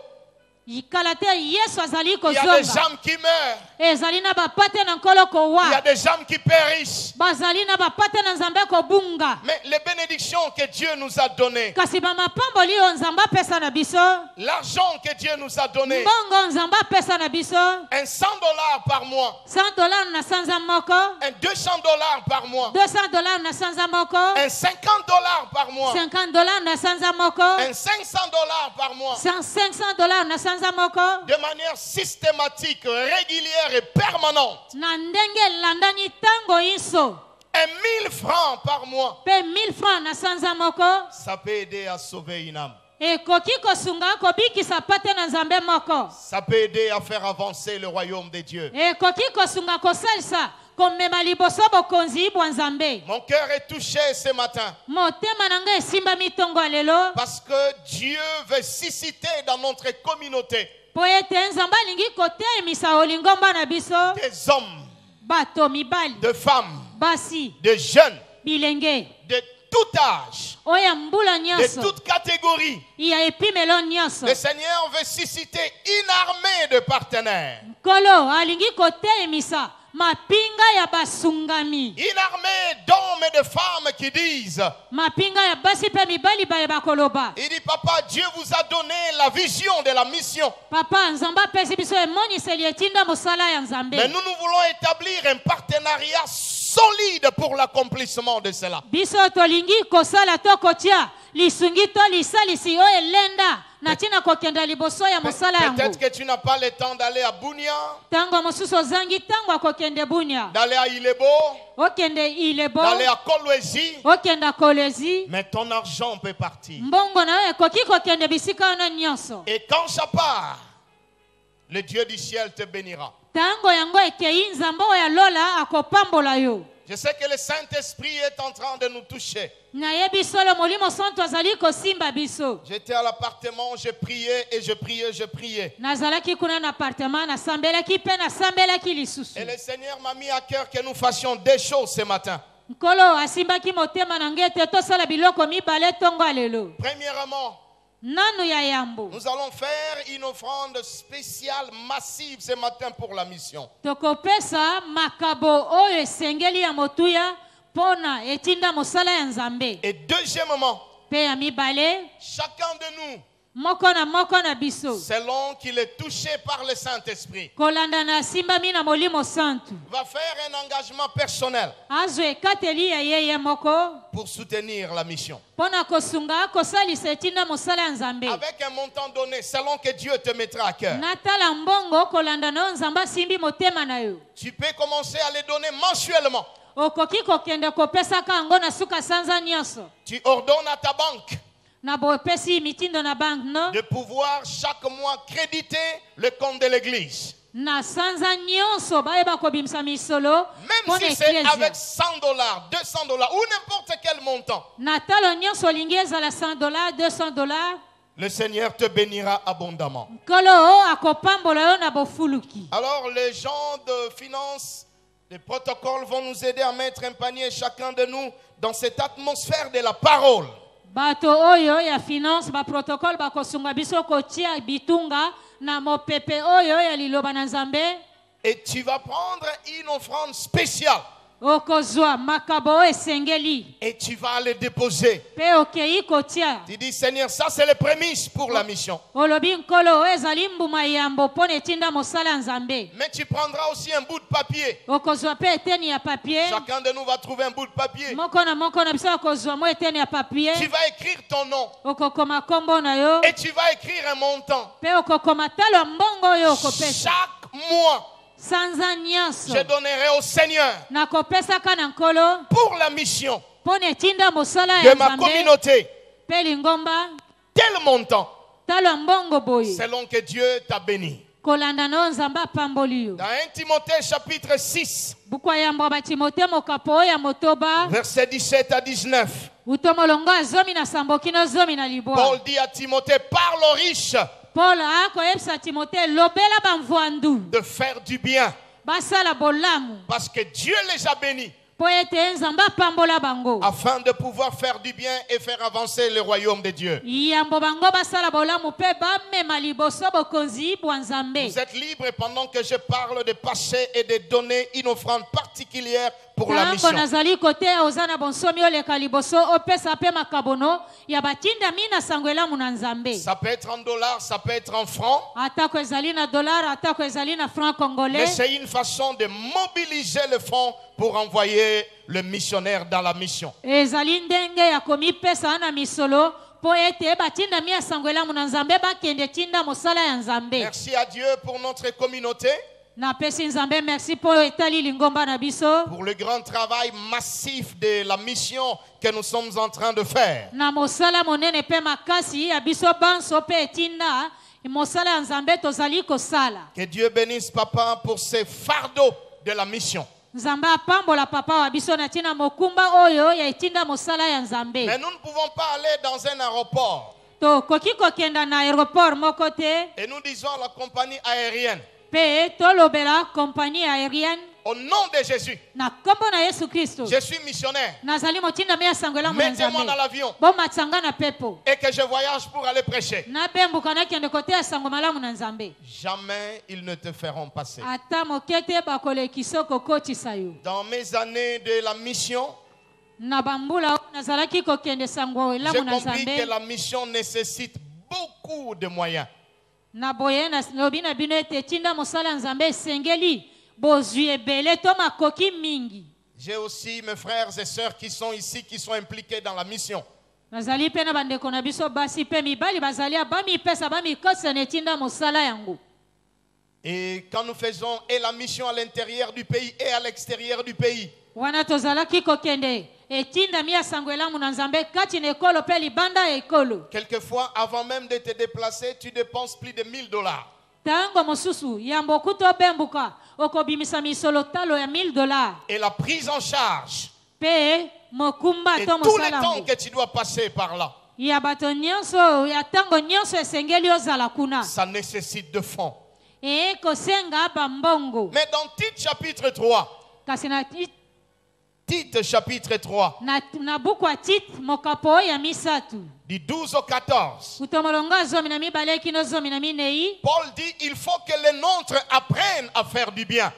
yikala te yesu azali Il y a des kozonga âmes qui meurent. ezali na bapate na nkolo Il y a kowa des âmes qui périssent. bazali na bapate na nzambe kobunga Mais les bénédictions que Dieu nous a données, kasi bamapamboli oyo nzambe apesa na biso l'argent que Dieu nous a donné, mbongo nzambe apesa na biso un $100 par mois, $100 na sanza moko un $200 par mois, $200 na sanza moko un $50 par mois, $50 na sanza moko un $500 par mois, $500 na sanza moko de manière systématique, régulière et permanente. na ndenge elandani ntango nyonso Et 1000 francs par mois, mpe 1000 francs na sanza moko ça peut aider à sauver une âme. ekoki kosunga kobikisa pate na nzambe moko Ça peut aider à faire avancer le royaume de Dieu. ekoki kosunga kosalisa komema liboso bokonzi bwa nzambe Mon cœur est touché ce matin motema na ngai esimbami ntongo ya lelo parce que Dieu veut susciter dans notre communauté mpo ete nzambe alingi kotelemisa olingomba na biso des hommes, bato mibali de femmes, basi de jeunes, bilenge de tout âge, oyo ya mbula de nyonso toute catégorie. ya epimelo nyonso Le Seigneur veut susciter une armée de partenaires. nkolo alingi kotelemisa mapinga ya basungami Une armée d'hommes et de femmes qui disent, mapinga ya basi mpe mibali bayeba koloba il dit, papa, Dieu vous a donné la vision de la mission. papa nzambe apesi biso emoniseli etinda mosala ya nzambe Mais nous voulons établir un partenariat solide pour l'accomplissement de cela. biso tolingi kosala to kotia lisungi to lisalisi oyo elenda na ntina kokenda liboso ya mosala yango Peut-être que tu n'as pas le temps d'aller à Bunia, ntango mosusu ozangi ntango akokende bunia d'aller à Ilebo, okende ilebo d'aller à Kolwezi, okenda kolezi mais ton argent peut partir. mbongo na yo ekoki kokende bisika wana nyonso Et quand ça part, le Dieu du ciel te bénira. ntango yango ekei nzambe oyo alola akopambola yo Je sais que le Saint-Esprit est en train de nous toucher. nayebi solo molimo santo azali kosimba biso J'étais à l'appartement, je priais et je priais, je priais. nazalaki kuna na appartement nasambelaki mpe nasambelaki lisusu Et le Seigneur m'a mis à cœur que nous fassions des choses ce matin. nkolo asimbaki motema na ngai ete tosala biloko mibale ntongo ya lelo Premièrement, nanu ya yambo nous allons faire une offrande spéciale, massive ce matin pour la mission. tokopesa makabo oyo esengeli ya motuya mpona etinda mosala ya nzambe Et deuxièmement, mpe ya mibale chacun de nous moko na biso selon qu'il est touché par le Saint-Esprit, kolanda na simbami na molimo santu va faire un engagement personnel azwa ekateli ya yeye moko pour soutenir la mission. mpona kosunga kosalisa etinda mosala ya nzambe Avec un montant donné, selon que Dieu te mettra à cœur. natala mbongo kolanda na oyo nzambe asimbi motema na yo Tu peux commencer à les donner mensuellement. okoki kokende kopesaka yango na suka sanza nyonso Tu ordonnes à ta banque na bopesi mitindo na banke no de pouvoir chaque mois créditer le compte de l'église. na sanza nyonso bayeba kobimisa misolo Même mpona si c'est eklesia avec $100, $200 ou n'importe quel montant, na talo nyonso olingi ezala $100 $200 le Seigneur te bénira abondamment. nkolo o akopambola yo na bofuluki Alors les gens de finance, les protocoles vont nous aider à mettre un panier chacun de nous dans cette atmosphère de la parole. bato oyo ya finance baprotocole bakosunga biso kotia bitunga na mopepe oyo ya liloba na nzambe Et tu vas prendre une offrande spéciale okozwa makabo oyo esengeli et tu vas le déposer. mpe okei kotia Tu dis, Seigneur, ça c'est les prémices pour la mission. olobi nkolo oyo ezali mbuma yambo mpona etinda mosala ya nzambe Mais tu prendras aussi un bout de papier. okozwa mpe eteni ya papier Chacun de nous va trouver un bout de papier. moko na biso akozwa mo eteni ya papier Tu vas écrire ton nom okokoma nkombo na yo et tu vas écrire un montant. mpe okokoma talo ya mbongo oyo okopesa Chaque mois, sanza nyonso je donnerai au Seigneur nakopesaka na nkolo pour la mission mpona etinda mosala de ya ma nzambe communauté mpe lingomba tel montant talo ya mbongo boye selon que Dieu t'a béni. kolanda na oyo nzambe apamboli yo Dans 1 Timothée chapitre 6, buku ya yambo ya batimote mokapo oyo ya motoba versets 17 à 19, uto molongo ya zomi na sambo kino zomi na libwa Paul dit à Timothée, parle aux riches paul akoyebisa timote lobela bamvwandu de faire du bien basala bolamu parce que Dieu les a bénis mpo ete nzambe apambola bango afin de pouvoir faire du bien et faire avancer le royaume de Dieu. yambo bango basala bolamu mpe bamema liboso bokonzi bwa nzambe Vous êtes libres pendant que je parle de passer et de donner une offrande particulière pour la ntango mission. nazali koteya oza na bonsomi oleka liboso opesa mpe makabono ya batindami na sango elamu na nzambe Ça peut être en dollars, ça peut être en francs, atako ezali na dollar atako ezali na franc mais congolais c'est une façon de mobiliser le fonds pour envoyer le missionnaire dans la mission. ezali ndenge ya komipesa na misolo mpo ete batindami ya sango elamu na nzambe bakende tinda mosala ya nzambe Merci à Dieu pour notre communauté, napesi nzambe merci mpo etali lingomba na biso pour le grand travail massif de la mission que nous sommes en train de faire. na mosala monene mpe makasi ya biso banso mpe etinda mosala ya nzambe tozali kosala Que Dieu bénisse papa pour ces fardeaux de la mission. nzambe apambola papa wa biso na ntina mokumba oyo ya etinda mosala ya nzambe Mais nous ne pouvons pas aller dans un aéroport tokoki kokenda na aéroport moko te et nous disons à la compagnie aérienne, mpe tolobela kompagnie aérienne au nom de Jésus, na nkombo na yesu kristo je suis missionnaire. nazali motindami ya sango elamu na Mettez-moi nzambe dans l'avion bomatanga na pepo et que je voyage pour aller prêcher. nabembuka nakende koteya sango malamu na nzambe Jamais ils ne te feront passer. ata moke te bakolekisa kokotisa yo Dans mes années de la mission, na bambula oyo nazalaki kokende sango j'ai elamu na compris que nzambe la mission nécessite beaucoup de moyens. na boye lobi na bino ete etinda mosala ya nzambe esengeli bozwi ebele to makoki mingi J'ai aussi mes frères et sœurs qui sont ici, qui sont impliqués dans la mission. nazali mpe na bandeko na biso basi mpe mibali bazali bamipesa bamikosa na etinda mosala yango Et quand nous faisons et la mission à l'intérieur du pays et à l'extérieur du pays, wana tozalaki kokende etindami ya sango elamu na nzambe kati na ekolo mpe libanda ya ekolo quelquefois, avant même de te déplacer, tu dépenses plus de $1000. ntango mosusu yambo okuti obembuka okobimisa misolo talo ya $1000 Et la prise en charge mpe mokumba et to tout le mosala temps yango que tu dois passer par là, ya bato nyonso ya ntango nyonso esengeli ozala kuna ça nécessite de fonds. kosenga bambongo Mais dans Tite chapitre 3, kasi na Tite chapitre 3, na buku ya tite mokapo ya misatu du 12 au 14, kuto molongo ya zomi na mibale kino zomi na minei Paul dit il faut que les nôtres apprennent à faire du bien.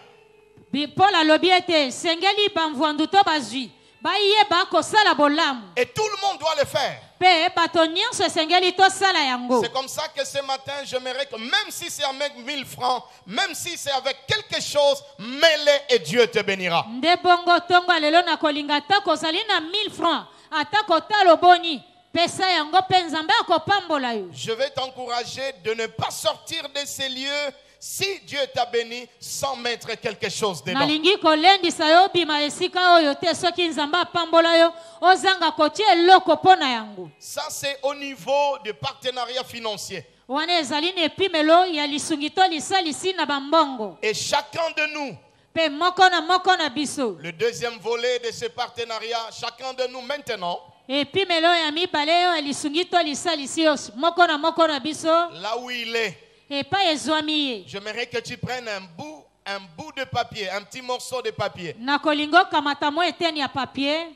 paul alobi ete sengeli bamvwandu to bazwi bayeba kosala bolamu Et tout le monde doit le faire. pe bato nyonso esengeli tosala yango. C'est comme ça que ce matin, j'aimerais que même si c'est avec 1000 francs, même si c'est avec quelque chose, mets-le et Dieu te bénira. Nde bongo tongo lelo na kolinga ta kozali na 1000 francs ata kotala boni pesa yango pe nzambe akopambola yo. Je vais t'encourager de ne pas sortir de ces lieux si Dieu t'a béni sans mettre quelque chose dedans. Nalingi kolendisa yo bima esika oyo te soki nzambe apambola yo ozanga kotia eloko pona yango. Ça, c'est au niveau du partenariat financier. Wana ezali na epimelo ya lisungito lisalisi na bambongo. Et chacun de nous, Pe moko na biso. le deuxième volet de ce partenariat, chacun de nous maintenant, Epimelo ya mibale yo ya lisungito lisalisi yo moko na biso. là où il est, Epa ezwami ye. j'aimerais que tu prennes un bout de papier, un petit morceau de papier, Na kolingo kamata mo eteni ya papier.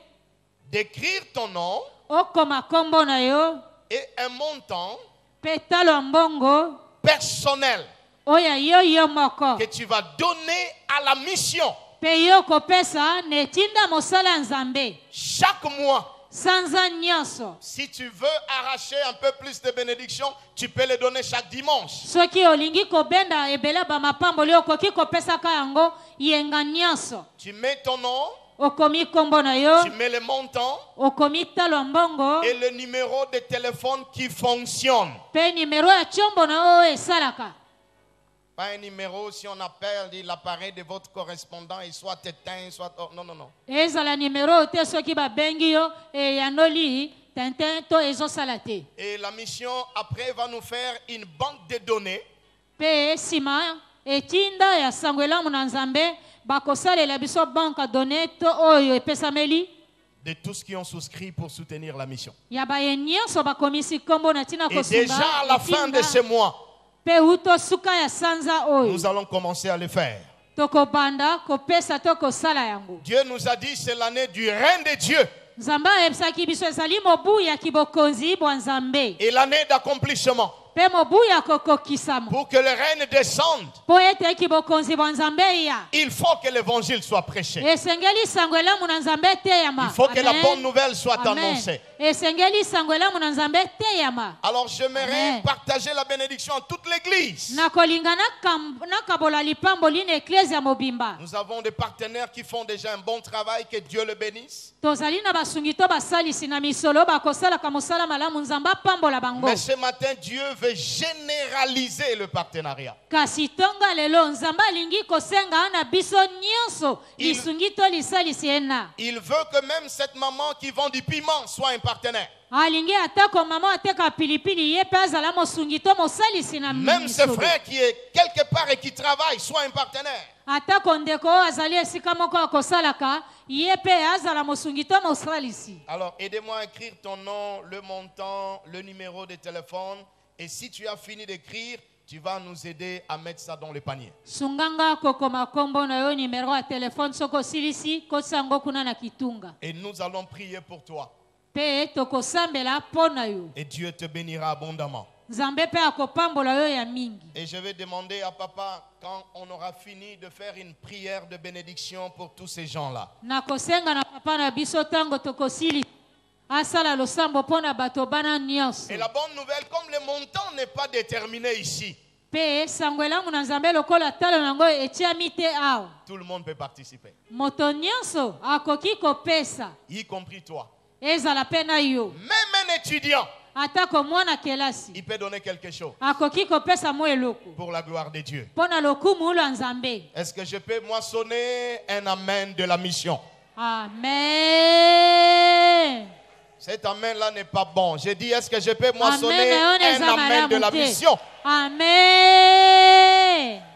d'écrire ton nom Okoma kombo na yo. et un montant Pe talo mbongo. personnel Oya yo moko. que tu vas donner à la mission Pe yo kopesa netinda mosala nzambe. chaque mois. Sanza nyonso. Si tu veux arracher un peu plus de bénédictions, tu peux les donner chaque dimanche. Soki olingi kobenda ebela ba mapamboli okoki kopesa ka yango yenga nyonso. Tu mets ton nom, Okomi kombo na yo. tu mets le montant Okomi talo mbongo. et le numéro de téléphone qui fonctionne. Pe numero ya chombo na o esalaka. Pas un numéro, si on appelle l'appareil de votre correspondant, il soit éteint, soit... Oh, non, non, non. Ezala numero te soki ba bengi yo e yanoli tenten to ezosala te. Et la mission, après, va nous faire une banque de données Pe sima etinda ya sangwela na nzambe bakosalela biso banka donné to oyo epesameli. de tous qui ont souscrit pour soutenir la mission. Ya baye nyonso bakomisi kombo na tina Et kosunga. déjà à la fin de ce mois, Pe uto suka ya sanza oyo. nous allons commencer à le faire. Tokobanda kopesa to kosala yango. Dieu nous a dit c'est l'année du règne de Dieu Nzambe ayebisaki biso ezali mobu ya kibokonzi bwa nzambe. et l'année d'accomplissement. Pe mobu ya kokokisama. Pour que le règne descende, Po ete kibokonzi bwa nzambe ya. il faut que l'évangile soit prêché. Esengeli sangwela mu na nzambe te yama. Il faut que la Amen. bonne nouvelle soit Amen. annoncée. Esengeli sangwela mu na nzambe te yama. Alors j'aimerais Amen. partager la bénédiction à toute l'église. Na kolinga na kabola lipambo lina eklezia mobimba. Nous avons des partenaires qui font déjà un bon travail, que Dieu le bénisse. Tozali na basungito basalisi na misolo bakosala kamosala malamu nzamba pambola bango. Mais ce matin, Dieu veut généraliser le partenariat. Kasi tonga lelo nzamba alingi kosenga na biso nyonso lisungito lisalisi ena. Il veut que même cette maman qui vend du piment soit un partenaire. Alingi atako mama ateka pilipili ye pe azala mosungito mosalisi na Même ce misolo. frère qui est quelque part et qui travaille soit un partenaire. Atako ndeko azali esika moko akosalaka ye pe azala mosungito mosalisi. Alors aidez-moi à écrire ton nom, le montant, le numéro de téléphone. Et si tu as fini d'écrire, tu vas nous aider à mettre ça dans le panier. Sunganga kokoma kombo na yo numero ya telefone soko silisi kosango kuna na kitunga. Et nous allons prier pour toi. Pe tokosambela pona yo. Et Dieu te bénira abondamment. Nzambe pe akopambola yo ya mingi. Et je vais demander à papa, quand on aura fini, de faire une prière de bénédiction pour tous ces gens-là. Na kosenga na papa na biso tango tokosili. Asala losambo pona bato bana nyonso. Et la bonne nouvelle, comme le montant n'est pas déterminé ici, Pe sangwela mu na Nzambe lokola talo nango etiami te awa. tout le monde peut participer, Moto nyonso akoki kopesa. y compris toi. Ezala pe na yo. Même un étudiant, Atako mwana kelasi. il peut donner quelque chose Akoki kopesa mo eloko. pour la gloire de Dieu. Pona lokumu lo Nzambe. Est-ce que je peux moissonner un amen de la mission? Amen. Cet amen-là n'est pas bon. J'ai dit, est-ce que je peux moissonner Amen. un amen de la mission? Amen.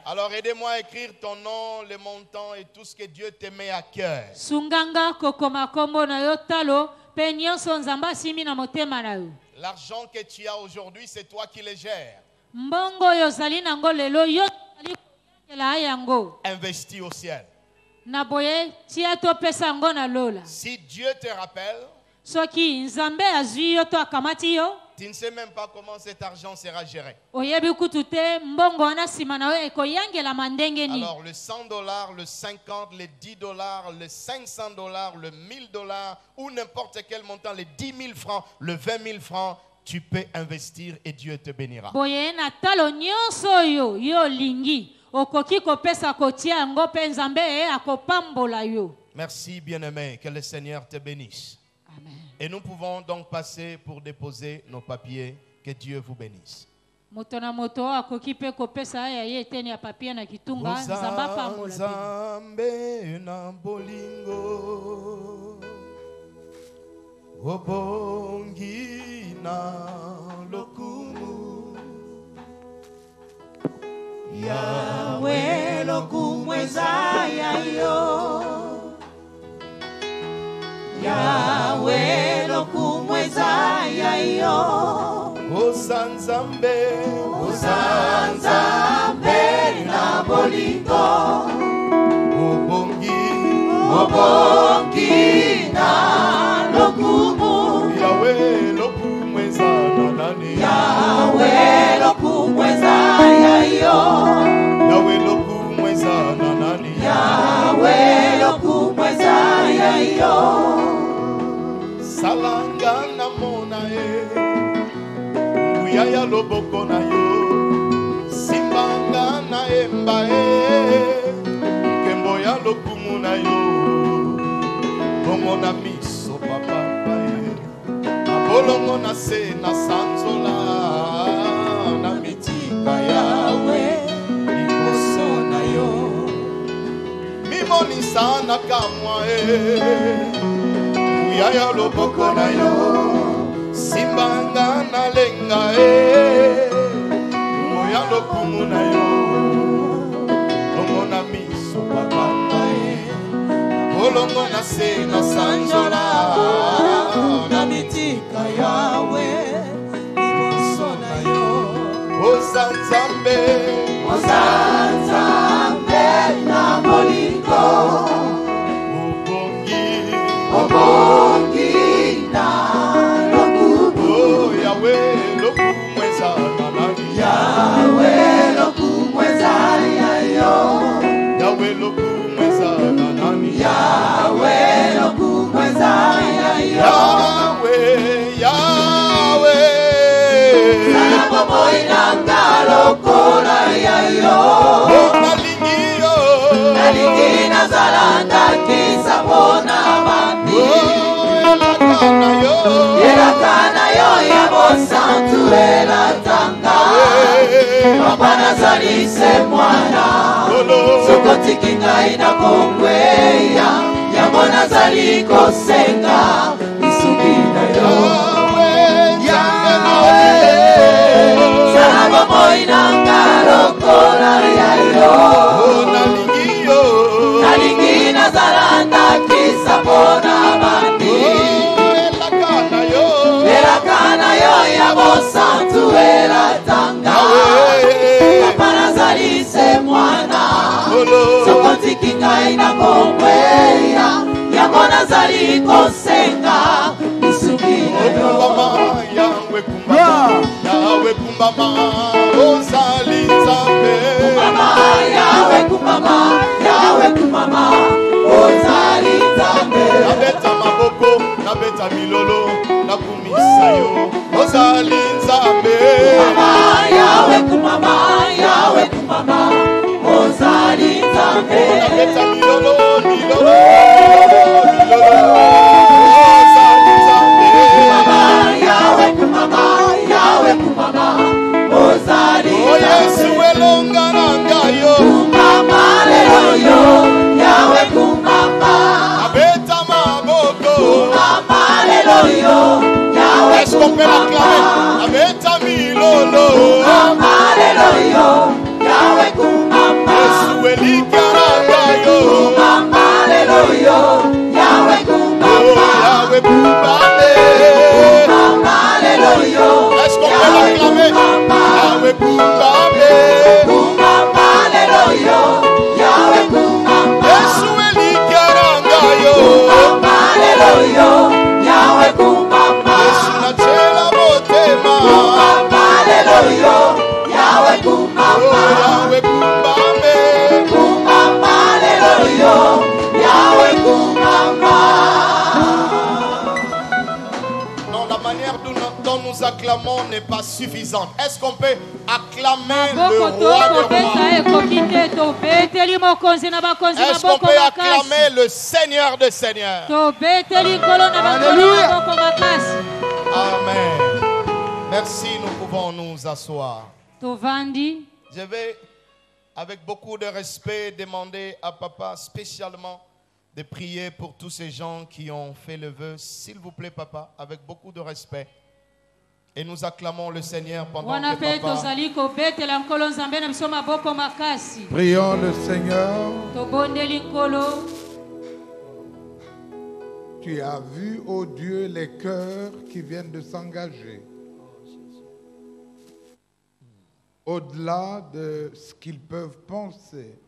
Alors aidez-moi à écrire ton nom, le montant et tout ce que Dieu te met à cœur. Sunganga kokoma kombo na yo talo pe nyonso Nzamba simi na motema na yo. L'argent que tu as aujourd'hui, c'est toi qui le gères. Mbongo yo zali nango lelo yo zali kela yango. Investis au ciel. Na boye tia to pesa ngo na lola. Si Dieu te rappelle, soki nzambe azwi yo to akamati yo tu ne sais même pas comment cet argent sera géré. oyebi kutu te mbongo wana nsima na yo ekoyangelama ndenge nini. Alors le $100, le 50, les $10, le $500, le $1000 ou n'importe quel montant, les 10 000 francs, le 20 000 francs, tu peux investir et Dieu te bénira. boye na talo nyonso oyo yo olingi okoki kopesa kotia yango mpe nzambe akopambola yo. Merci bien-aimé, que le Seigneur te bénisse. Amen. Et nous pouvons donc passer pour déposer nos papiers. Que Dieu vous bénisse. moto na moto akoki mpe kopesa ya ye eteni ya papie na kitunga nzambe apambola bino. Nzambe na bolingo obongi na lokumu Yahweh lokumu ezaya yo. Yahweh lokumu ezaya yo. Osanzambe Nzambe na bolingo obongi na lokumu. Yahweh lokumu ezana nani. Yahweh lokumu ezaya yo. Yahweh lokumu ezana nani. Yahweh lokumu ezaya yo. Salanga na mona Nguyaya loboko na yo. Simbanga na emba Kembo ya lokumu na yo. Bongo na miso papa Abolongo na se na sanzola. Na mitika yawe Ikoso na yo. Mimoni sana kamwa Nguyaya loboko na yo. Simbanga na lenga Moya lokumu na yo. Bongo na miso papa Bolongo na se na sanjola. Na mitika yawe Ikoso na yo. Osanzambe na bolingo obongi na lokumu. Oh Yahweh lokumu ezana nani. Yahweh lokumu ezaya yo. Yahweh lokumu ezana nani. Yahweh lokumu ezaya yo. Yahweh Salabo moinanga lokola ya yo. Nalingi nazalanda kisa bona bandi. Elakana yo ya bosantu elatanga. Papa nazalise mwana. Sokotiki ngai na kongweya. Yambo nazali kosenga. Isuki na yo. Salabo moinanga lokola ya yo. Nalingi nazalanda kisa bona bandi. Elakana yo ya bosantu elatanga. Papa nazalise mwana. Sokotiki ngai na kongweya. Yambo nazali kosenga. Isuki na yo. Yahweh kumbama ozali nzambe. Yahweh kumbama ozali nzambe. Nabeta maboko, nabeta milolo, nakumisa yo ozali nzambe. Yahweh kumbama ozali nzambe. Nabeta milolo, ozali nzambe. Yahweh kumbama ozali nzambe. Oh Yesu elonga nanga yo. Kumbama lelo yo. Yahweh kumbama. Nabeta maboko. Kumbama lelo yo. Yahweh Est-ce qu'on peut l'acclamer? Nabeta milolo. Kumbama lelo yo. Yahweh kumbama. Yesu elika nanga yo. Kumbama lelo yo. Yahweh kumbama. Oh Yahweh kumbame. Kumbama lelo yo. Est-ce qu'on peut l'acclamer? Yahweh kumbame. Kumbama lelo yo. Yahweh kumbama. Yesu elika nanga yo. Kumbama lelo yo. Yahweh dont nous acclamons n'est pas suffisante. Est-ce qu'on peut acclamer le roi des rois? Est-ce qu'on peut acclamer le Seigneur des seigneurs? Alléluia. Amen. Merci, nous pouvons nous asseoir. Tovandi. Je vais, avec beaucoup de respect, demander à papa spécialement de prier pour tous ces gens qui ont fait le vœu. S'il vous plaît, papa, avec beaucoup de respect. Et nous acclamons le Seigneur pendant que papa... Prions le Seigneur. Tu as vu, ô Dieu, les cœurs qui viennent de s'engager. Au-delà de ce qu'ils peuvent penser.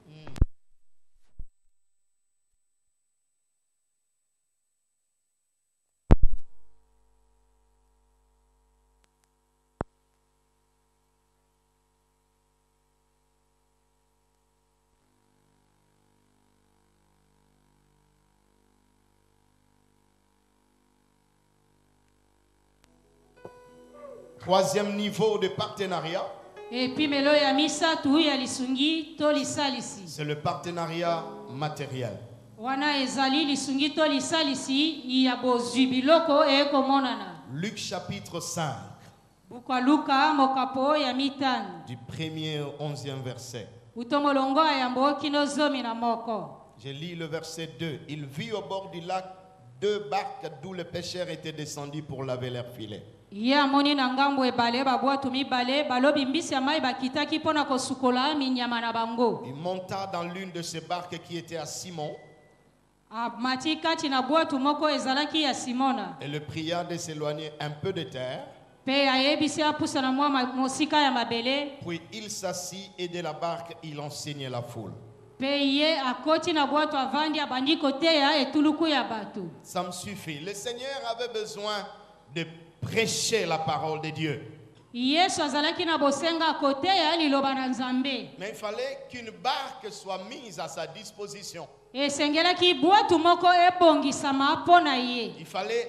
Troisième niveau de partenariat. C'est le partenariat matériel. Luc chapitre 5. Du 1er au 11e verset. Je lis le verset 2. Il vit au bord du lac 2 barques d'où les pêcheurs étaient descendus pour laver leurs filets. Il monta dans l'une de ces barques qui était à Simon et le pria de s'éloigner un peu de terre. Puis il s'assit et de la barque il enseignait la foule. Ça me suffit. Le Seigneur avait besoin de prêcher la parole de Dieu. Mais il fallait qu'une barque soit mise à sa disposition. Il fallait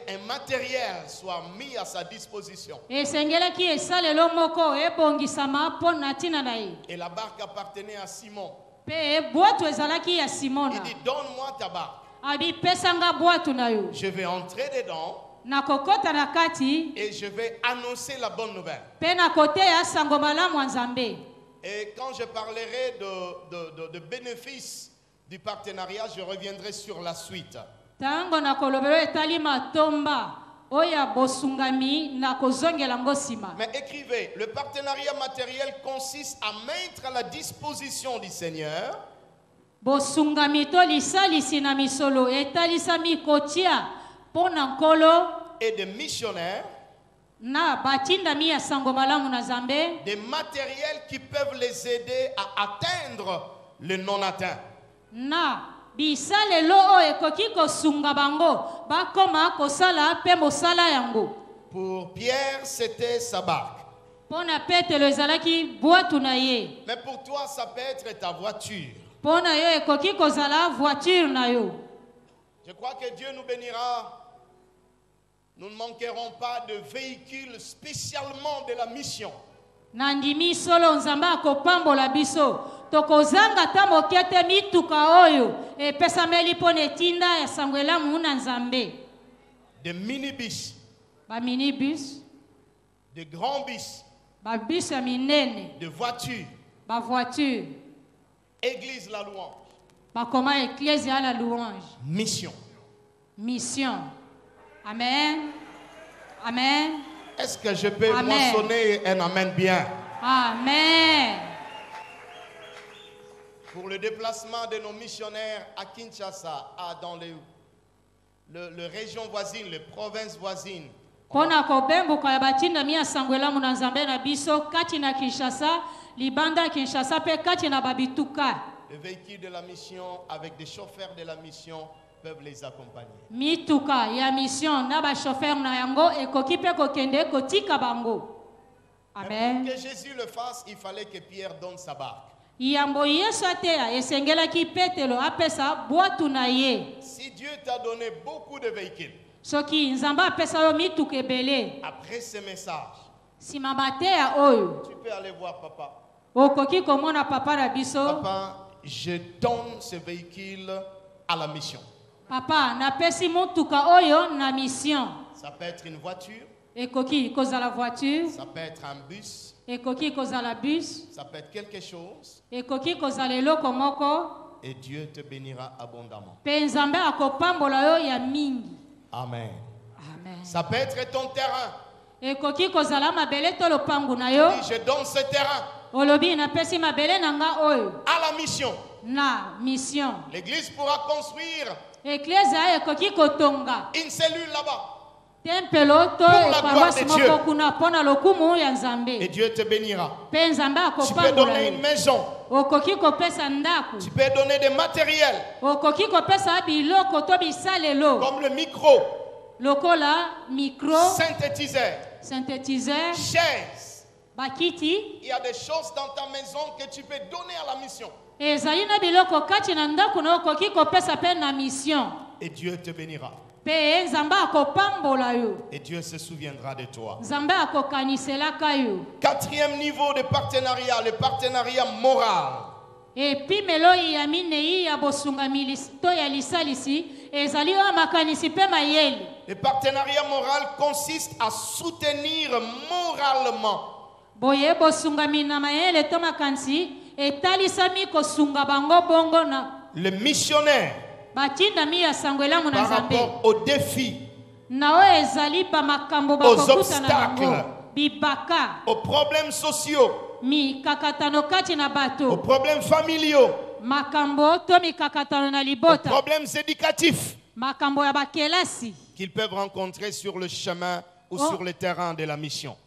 un matériel soit mis à sa disposition. Et la barque appartenait à Simon. Il dit, donne-moi ta barque. Je vais entrer dedans. Et je vais annoncer la bonne nouvelle. Et quand je parlerai de bénéfices du partenariat, je reviendrai sur la suite. Mais écrivez, le partenariat matériel consiste à mettre à la disposition du Seigneur et des missionnaires des matériels qui peuvent les aider à atteindre le non-atteint. Pour Pierre, c'était sa barque. Mais pour toi, ça peut être ta voiture. Je crois que Dieu nous bénira. Nous ne manquerons pas de véhicules spécialement de la mission. Des minibus. Des grands bus. Des voitures. Église la louange. Mission. Amen. Amen. Est-ce que je peux moissonner un amen bien? Amen. Pour le déplacement de nos missionnaires à Kinshasa, dans les régions voisines, les provinces voisines. Les véhicules de la mission avec des chauffeurs de la mission peuvent les accompagner. Mituka ya mission na ba chauffeur na yango ekoki pe kokende kotika bango. Amen. Pour que Jésus le fasse, il fallait que Pierre donne sa barque. Yambo Yesu atea esengela ki Petelo apesa boatu na ye. Si Dieu t'a donné beaucoup de véhicules, Après ce message, tu peux aller voir papa. Papa, je donne ce véhicule à la mission. Papa, napesi mutuka oyo na mission. Ça peut être une voiture. Ekoki kozala voiture. Ça peut être un bus. Ekoki kozala bus. Ça peut être quelque chose. Ekoki kozala eloko moko. Et Dieu te bénira abondamment. Pe Nzambe akopambola yo ya mingi. Amen. Amen. Ça peut être ton terrain. Ekoki kozala mabele to lopangu na yo. Je donne ce terrain. Olobi napesi mabele nanga oyo. À la mission. Na mission. L'église pourra construire Ecclesia ekoki kotonga une cellule là-bas. Tempelo to paroisse moko kuna pona lokumu ya Nzambe. Et Dieu te bénira. Pe Nzambe Tu peux donner une maison. Okoki kopesa ndaku. Tu peux donner des matériels. Okoki kopesa biloko to bisalelo. Comme le micro. Lokola micro. Synthétiseur. Chaise. Bakiti. Il y a des choses dans ta maison que tu peux donner à la mission. Et Dieu te bénira. Et Dieu se souviendra de toi. Quatrième niveau de partenariat, le partenariat moral. Le partenariat moral consiste à soutenir moralement. Le missionnaire par rapport aux défis, aux obstacles, aux problèmes sociaux, aux problèmes familiaux, aux problèmes éducatifs qu'ils peuvent rencontrer sur le chemin ou sur le terrain de la mission.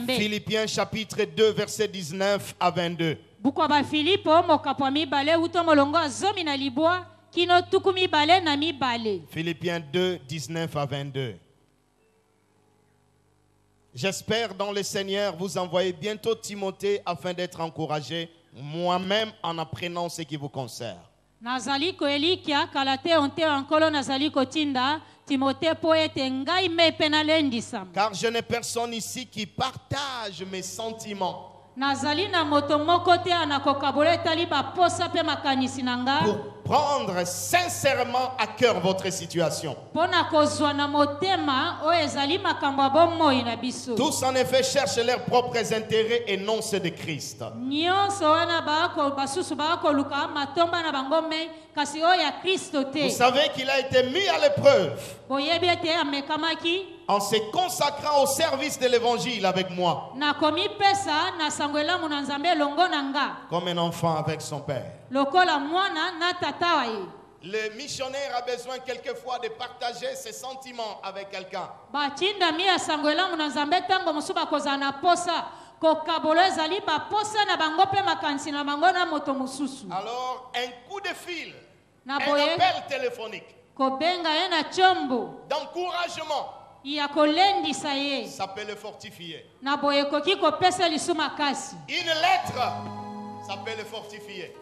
Philippiens chapitre 2 verset 19 à 22. Philippiens 2, 19 à 22. J'espère dans le Seigneur vous envoyer bientôt Timothée afin d'être encouragé moi-même en apprenant ce qui vous concerne. Car je n'ai personne ici qui partage mes sentiments pour prendre sincèrement à cœur votre situation. Tous en effet cherchent leurs propres intérêts et non ceux de Christ. Vous savez qu'il a été mis à l'épreuve en se consacrant au service de l'évangile avec moi, comme un enfant avec son père. Le missionnaire a besoin quelquefois de partager ses sentiments avec quelqu'un. Alors, un coup de fil, un appel téléphonique d'encouragement, ça peut le fortifier. Une lettre, ça peut le fortifier.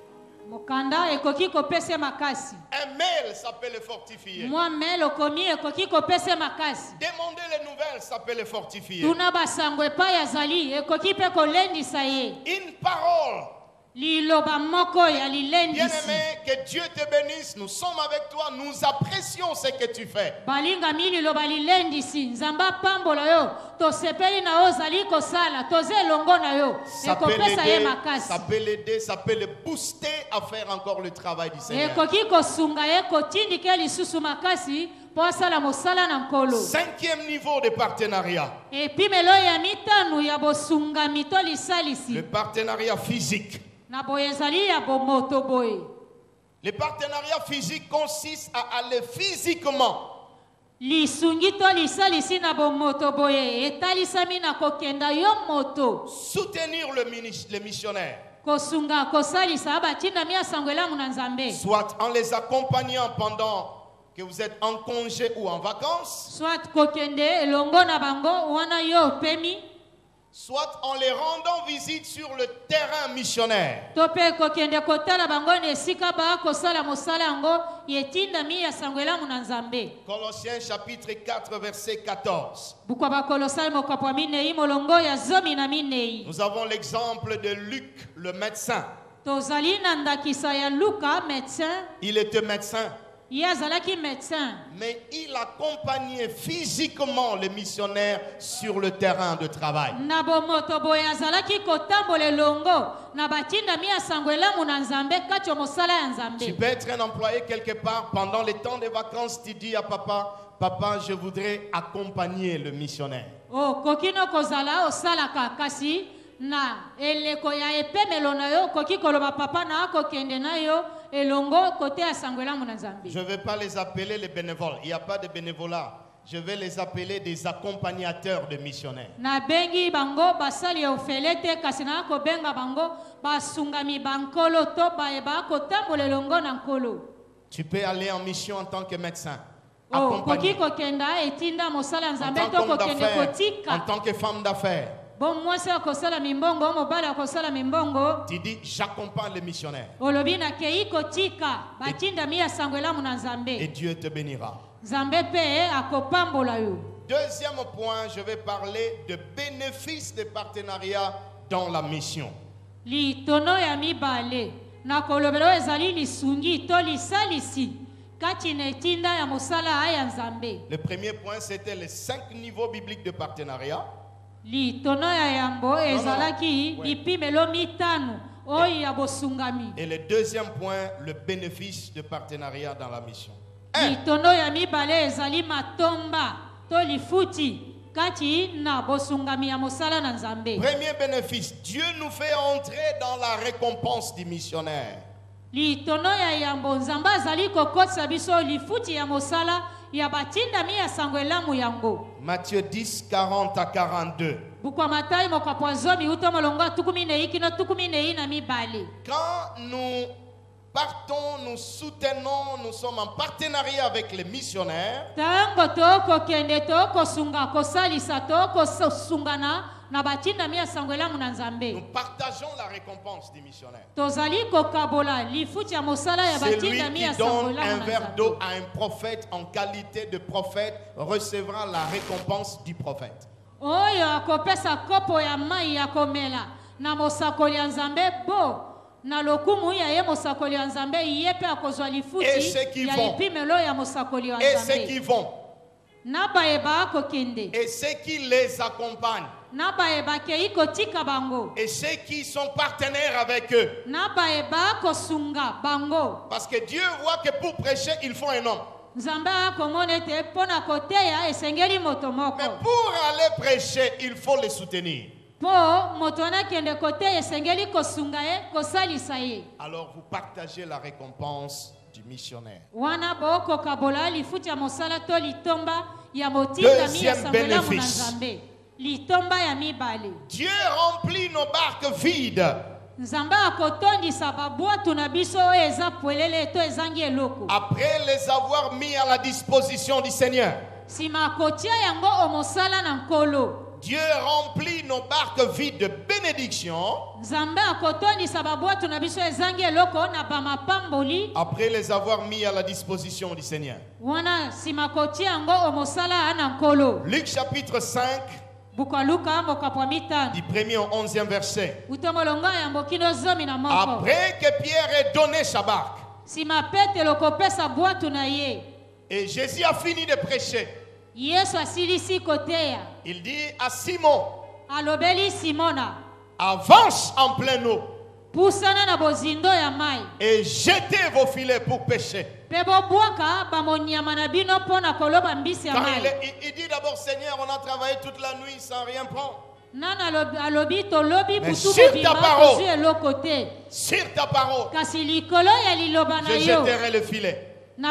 Un mail, ça peut le fortifier. Demander les nouvelles, ça peut le fortifier. Une parole. Bien-aimé, que Dieu te bénisse. Nous sommes avec toi. Nous apprécions ce que tu fais. Ça peut l'aider, ça peut le booster à faire encore le travail du Seigneur. Cinquième niveau de partenariat. Le partenariat physique. Le partenariat physique consiste à aller physiquement soutenir le missionnaire, soit en les accompagnant pendant que vous êtes en congé ou en vacances, soit en les rendant visite sur le terrain missionnaire. Colossiens chapitre 4 verset 14. Nous avons l'exemple de Luc le médecin. Il était médecin. Mais il accompagnait physiquement les missionnaires sur le terrain de travail. Tu peux être un employé quelque part pendant les temps des vacances, tu dis à papa, papa, je voudrais accompagner le missionnaire. Je ne vais pas les appeler les bénévoles. Il n'y a pas de bénévolat. Je vais les appeler des accompagnateurs de missionnaires. Tu peux aller en mission en tant que médecin. En tant qu'homme d'affaires, en tant que femme d'affaires. Tu dis, j'accompagne les missionnaires. Et Dieu te bénira. Deuxième point, je vais parler de bénéfices de partenariat dans la mission. Le premier point, c'était les 5 niveaux bibliques de partenariat. Et le deuxième point, le bénéfice de partenariat dans la mission. Premier bénéfice, Dieu nous fait entrer dans la récompense du missionnaire. Matthieu 10, 40 à 42. Quand nous partons, nous soutenons, nous sommes en partenariat avec les missionnaires. Nous partageons la récompense du missionnaire. C'est lui qui donne un verre d'eau à un prophète en qualité de prophète recevra la récompense du prophète. Et ceux qui vont. Et ceux qui vont. Et ceux qui les accompagnent. Et ceux qui sont partenaires avec eux. Parce que Dieu voit que pour prêcher, il faut un homme. Mais pour aller prêcher, il faut les soutenir. Alors vous partagez la récompense du missionnaire. Deuxième bénéfice. Dieu remplit nos barques vides. Après les avoir mis à la disposition du Seigneur. Dieu remplit nos barques vides de bénédiction. Après les avoir mis à la disposition du Seigneur. Luc chapitre 5. Du 1er au 11e verset. Après que Pierre ait donné sa barque. Et Jésus a fini de prêcher. Il dit à Simon, avance en pleine eau et jetez vos filets pour pêcher. Quand il dit d'abord, Seigneur, on a travaillé toute la nuit sans rien prendre. Mais sur ta parole, je jetterai le filet. Il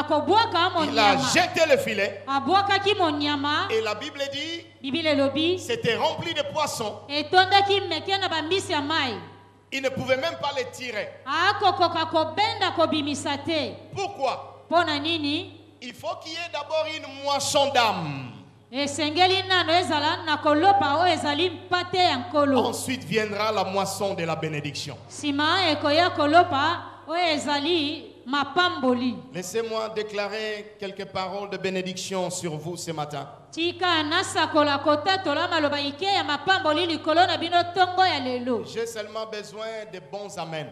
a jeté le filet. Et la Bible dit, c'était rempli de poissons. Il ne pouvait même pas les tirer. Pourquoi? Il faut qu'il y ait d'abord une moisson d'âme. Ensuite viendra la moisson de la bénédiction. Laissez-moi déclarer quelques paroles de bénédiction sur vous ce matin. J'ai seulement besoin de bons amen.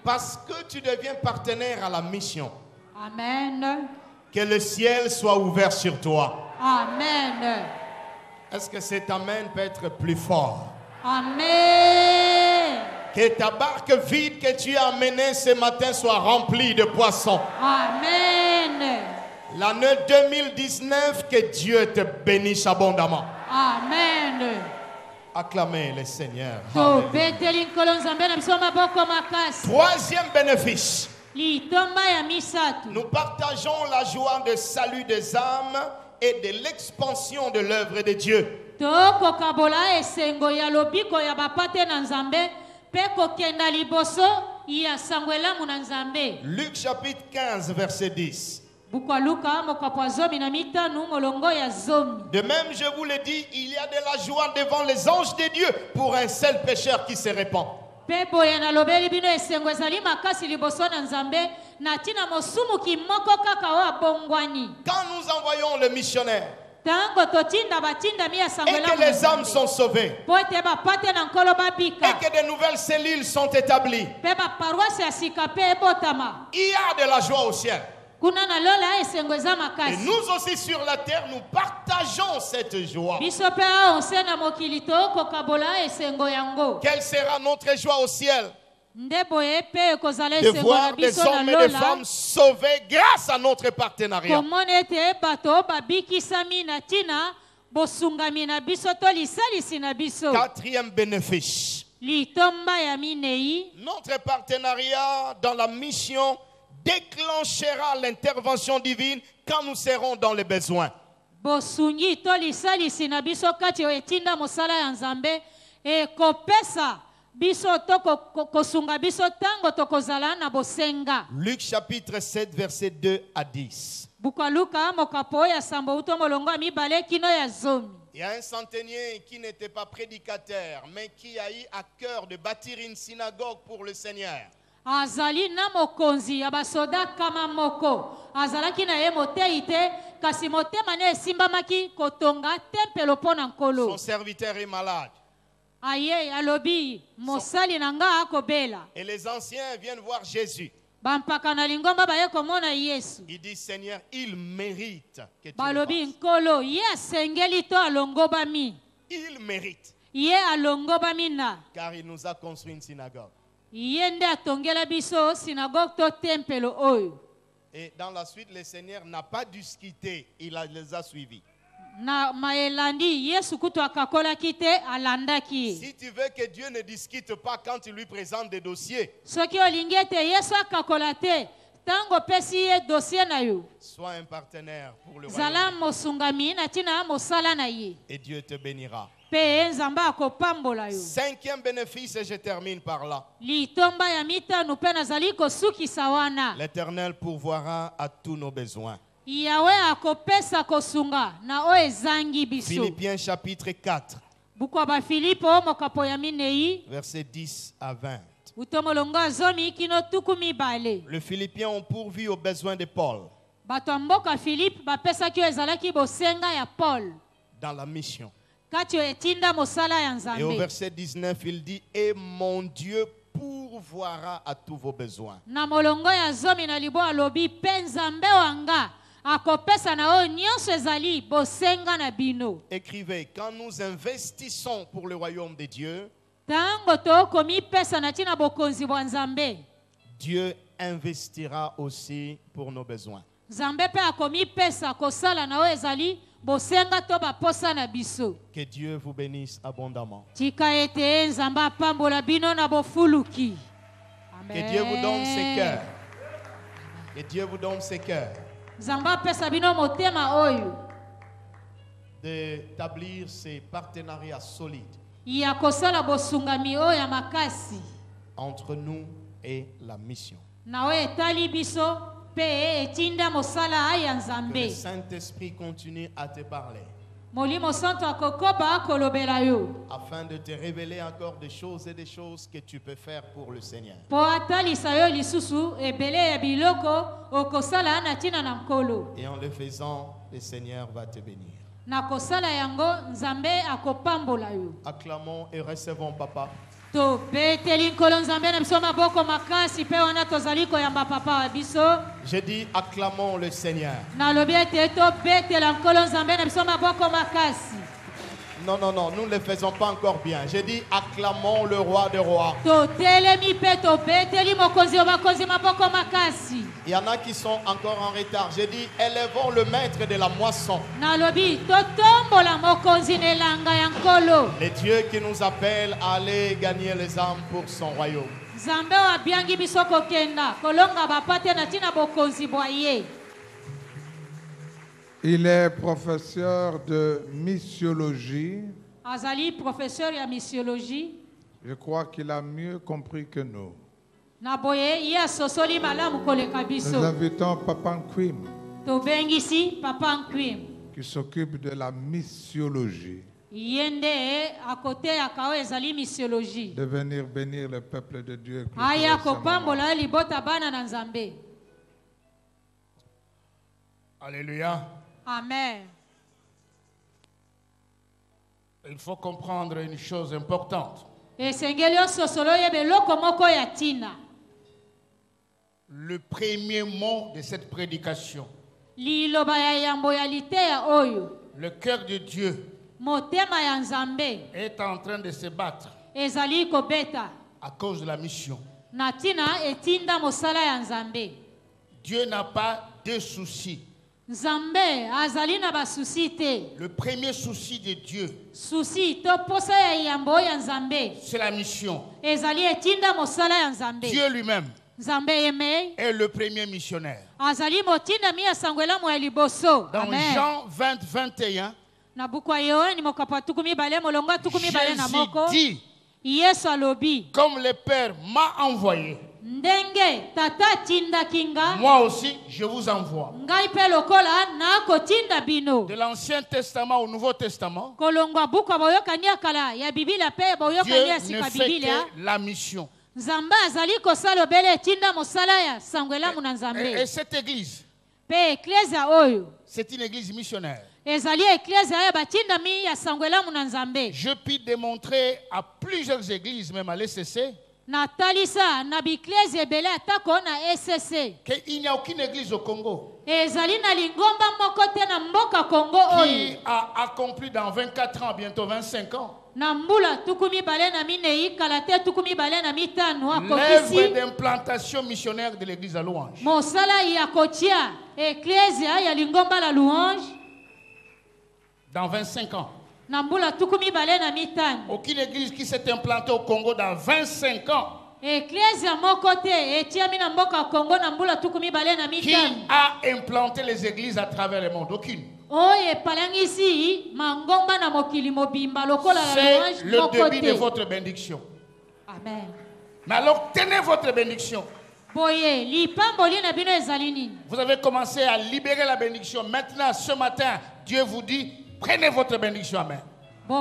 Parce que tu deviens partenaire à la mission. Amen. Que le ciel soit ouvert sur toi. Amen. Est-ce que cet amen peut être plus fort? Amen. Que ta barque vide que tu as amenée ce matin soit remplie de poissons. Amen. L'année 2019, que Dieu te bénisse abondamment. Amen. Acclamez le Seigneur. Troisième bénéfice. Nous partageons la joie de salut des âmes et de l'expansion de l'œuvre de Dieu. Luc chapitre 15 verset 10. De même, je vous le dis, il y a de la joie devant les anges de Dieu pour un seul pécheur qui se répand. Quand nous envoyons le missionnaire et que les âmes sont sauvées et que de nouvelles cellules sont établies, il y a de la joie au ciel. Et nous aussi sur la terre, nous partageons cette joie. Quelle sera notre joie au ciel? De voir des hommes et des femmes sauvés grâce à notre partenariat. Quatrième bénéfice. Notre partenariat dans la mission déclenchera l'intervention divine quand nous serons dans les besoins. Luc chapitre 7 verset 2 à 10. Il y a un centenier qui n'était pas prédicateur, mais qui a eu à cœur de bâtir une synagogue pour le Seigneur. Azali na mokonzi ya basoda kama moko azalaki na ye motei te kasi motema ne esimbamaki kotonga tempelo pona nkolo. Son serviteur est malade. Aye alobi mosali nanga akobela. Et les anciens viennent voir Jésus. Bampaka na lingomba baye komona Yesu. Il dit Seigneur, il mérite que tu balobi nkolo ye asengeli to alongoba mi. Il mérite. Ye alongoba mina. Car il nous a construit une synagogue. Et dans la suite, le Seigneur n'a pas discuté, il les a suivis. Si tu veux que Dieu ne discute pas quand il lui présente des dossiers, sois un partenaire pour le royaume. Et Dieu te bénira. Cinquième bénéfice, et je termine par là. L'Éternel pourvoira à tous nos besoins. Philippiens chapitre 4. Versets 10 à 20. Les Philippiens ont pourvu aux besoins de Paul dans la mission. Et au verset 19, il dit, et mon Dieu pourvoira à tous vos besoins. Écrivez, quand nous investissons pour le royaume de Dieu, Dieu investira aussi pour nos besoins. Que Dieu vous bénisse abondamment. Que Dieu vous donne ses cœurs. Que Dieu vous donne ses cœurs. D'établir ces partenariats solides entre nous et la mission. Que le Saint-Esprit continue à te parler. Afin de te révéler encore des choses et des choses que tu peux faire pour le Seigneur. Et en le faisant, le Seigneur va te bénir. Acclamons et recevons Papa. J'ai dit acclamons le Seigneur. Non, non, non, nous ne le faisons pas encore bien. J'ai dit acclamons le roi des rois. Il y en a qui sont encore en retard. J'ai dit élevons le maître de la moisson. Le Dieu qui nous appelle à aller gagner les âmes pour son royaume. Il est professeur de missiologie. Je crois qu'il a mieux compris que nous. Nous invitons Papa Nkwim, qui s'occupe de la missiologie, de venir bénir le peuple de Dieu. Alléluia. Amen. Il faut comprendre une chose importante. Le premier mot de cette prédication, le cœur de Dieu est en train de se battre à cause de la mission. Dieu n'a pas de soucis. Le premier souci de Dieu, c'est la mission. Dieu lui-même est le premier missionnaire. Dans Jean 20, 21, Jésus dit, comme le Père m'a envoyé, moi aussi je vous envoie. De l'Ancien Testament au Nouveau Testament, Dieu ne fait que la mission. Et cette église, c'est une église missionnaire. Je puis démontrer à plusieurs églises, même à l'ECC, qu'il n'y a aucune église au Congo qui a accompli dans 24 ans, bientôt 25 ans, l'œuvre d'implantation missionnaire de l'église à Louange. Dans 25 ans. Aucune église qui s'est implantée au Congo dans 25 ans qui a implanté les églises à travers le monde. Aucune. C'est le début de votre bénédiction. Amen. Mais alors tenez votre bénédiction. Vous avez commencé à libérer la bénédiction. Maintenant, ce matin, Dieu vous dit, prenez votre bénédiction. Amen. Que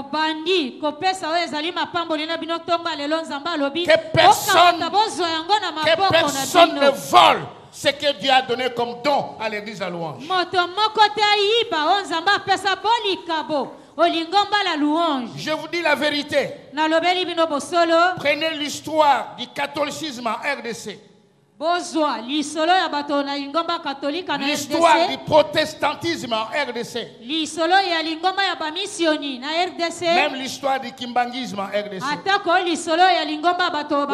personne ne vole ce que Dieu a donné comme don à l'église à Louange. Je vous dis la vérité. Prenez l'histoire du catholicisme en RDC. L'histoire du protestantisme en RDC. Même l'histoire du kimbangisme en RDC.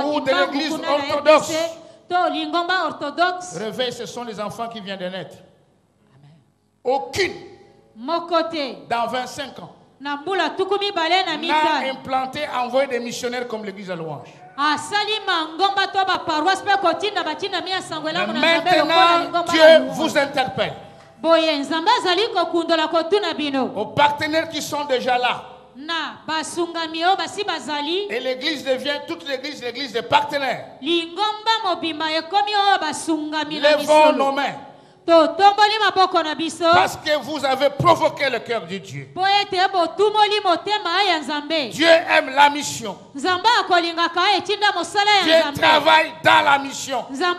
Ou de l'église orthodoxe. Réveil, ce sont les enfants qui viennent de naître. Aucune, dans 25 ans, n'a implanté, envoyé des missionnaires comme l'église à Louange. Maintenant, Dieu vous interpelle. Aux partenaires qui sont déjà là, Et l'église devient, toute l'église, l'église des partenaires. Levons nos mains. Parce que vous avez provoqué le cœur de Dieu. Dieu aime la mission. Dieu travaille dans la mission. La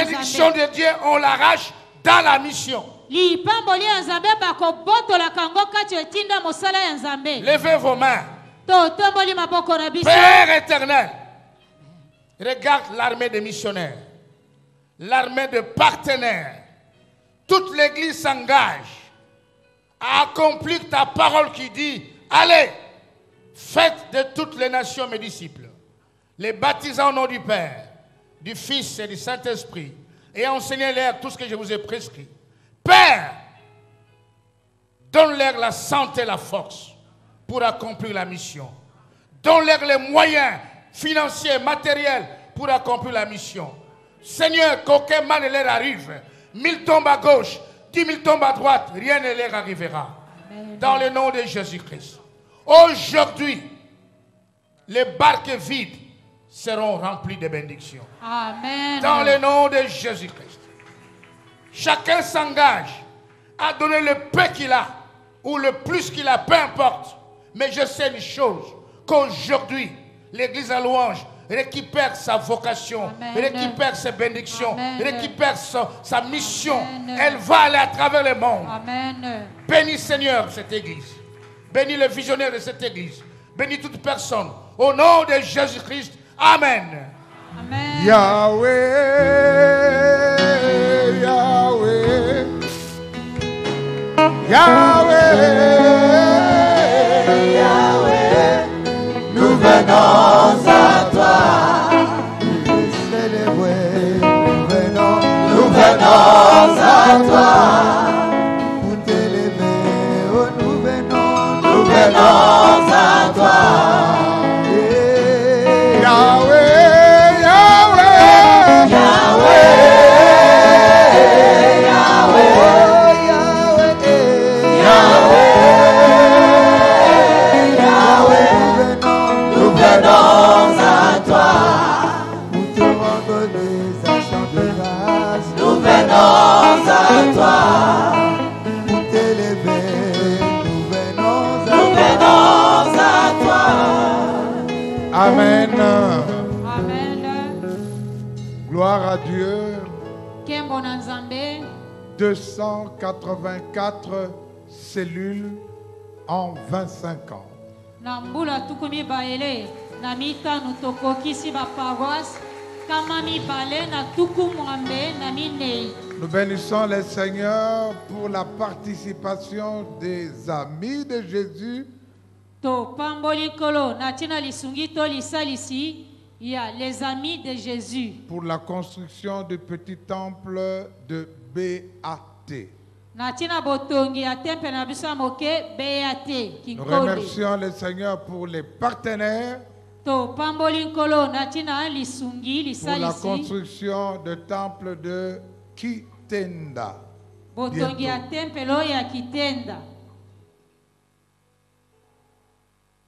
bénédiction de Dieu, on l'arrache dans la mission. Levez vos mains. Père éternel, regarde l'armée des missionnaires, l'armée de partenaires. Toute l'église s'engage à accomplir ta parole qui dit: allez, faites de toutes les nations mes disciples, les baptisant au nom du Père, du Fils et du Saint-Esprit, et enseignez-leur tout ce que je vous ai prescrit. Père, donne-leur la santé et la force pour accomplir la mission. Donne-leur les moyens financiers, matériels pour accomplir la mission. Seigneur, qu'aucun mal ne leur arrive. 1000 tombes à gauche, 10 000 tombes à droite, rien ne leur arrivera. Amen. Dans le nom de Jésus-Christ. Aujourd'hui, les barques vides seront remplies de bénédictions. Amen. Dans le nom de Jésus-Christ. Chacun s'engage à donner le peu qu'il a ou le plus qu'il a, peu importe. Mais je sais une chose, qu'aujourd'hui, l'église à louange récupère sa vocation, Amen. Récupère ses bénédictions, Amen. Récupère sa mission. Amen. Elle va aller à travers le monde. Amen. Bénis Seigneur cette église. Bénis le visionnaire de cette église. Bénis toute personne. Au nom de Jésus-Christ. Amen. Amen. Yahweh, Yahweh, Yahweh, Yahweh, nous venons à toi. Nous célébrer, nous venons à toi. Pour t'élever, oh, nous venons à toi. Amen. Amen. Gloire à Dieu. 284 cellules en 25 ans. Nous bénissons le Seigneur pour la participation des amis de Jésus. Il y a les amis de Jésus. Pour la construction du petit temple de BAT. Nous remercions le Seigneur pour les partenaires. Pour la construction du temple de Kitenda.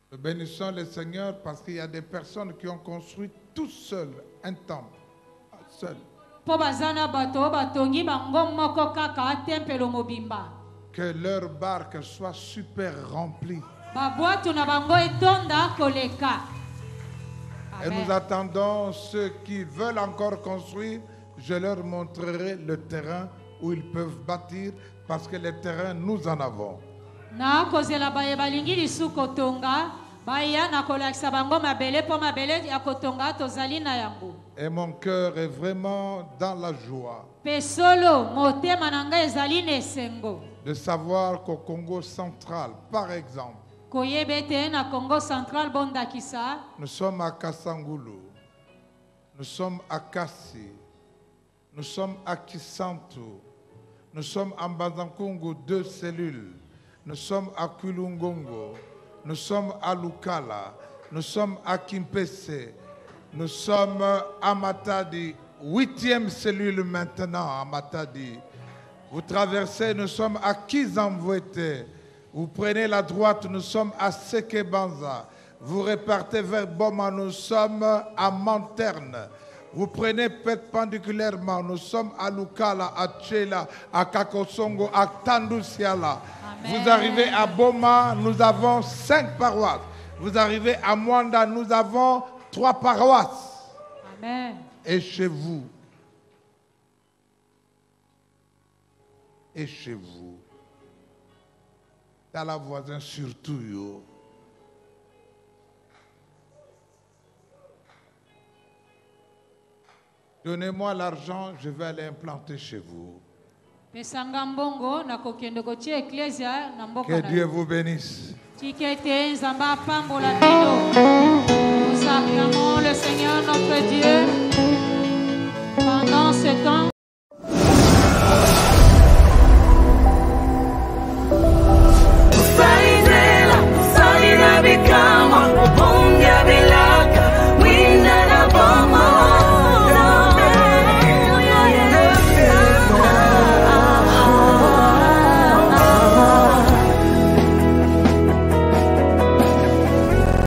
Nous bénissons le Seigneur parce qu'il y a des personnes qui ont construit tout seuls un temple. Seul. Que leur barque soit super remplie. Et nous attendons ceux qui veulent encore construire. Je leur montrerai le terrain où ils peuvent bâtir parce que le terrain, nous en avons. Et mon cœur est vraiment dans la joie de savoir qu'au Congo central, par exemple, nous sommes à Kasangulu, nous sommes à Kassi, nous sommes à Kisantu, nous sommes à Mbazankungu, 2 cellules. Nous sommes à Kulungongo, nous sommes à Lukala, nous sommes à Kimpese, nous sommes à Matadi, 8e cellule maintenant à Matadi. Vous traversez, nous sommes à Kizamvouete, Vous prenez la droite, nous sommes à Sekebanza. Vous repartez vers Boma, nous sommes à Manterne. Vous prenez perpendiculairement, nous sommes à Lukala, à Tchela, à Kakosongo, à Tandusiala. Vous arrivez à Boma, nous avons 5 paroisses. Vous arrivez à Mwanda, nous avons 3 paroisses. Amen. Et chez vous, dans la voisin surtout, yo. Donnez-moi l'argent, je vais aller implanter chez vous. Que Dieu vous bénisse.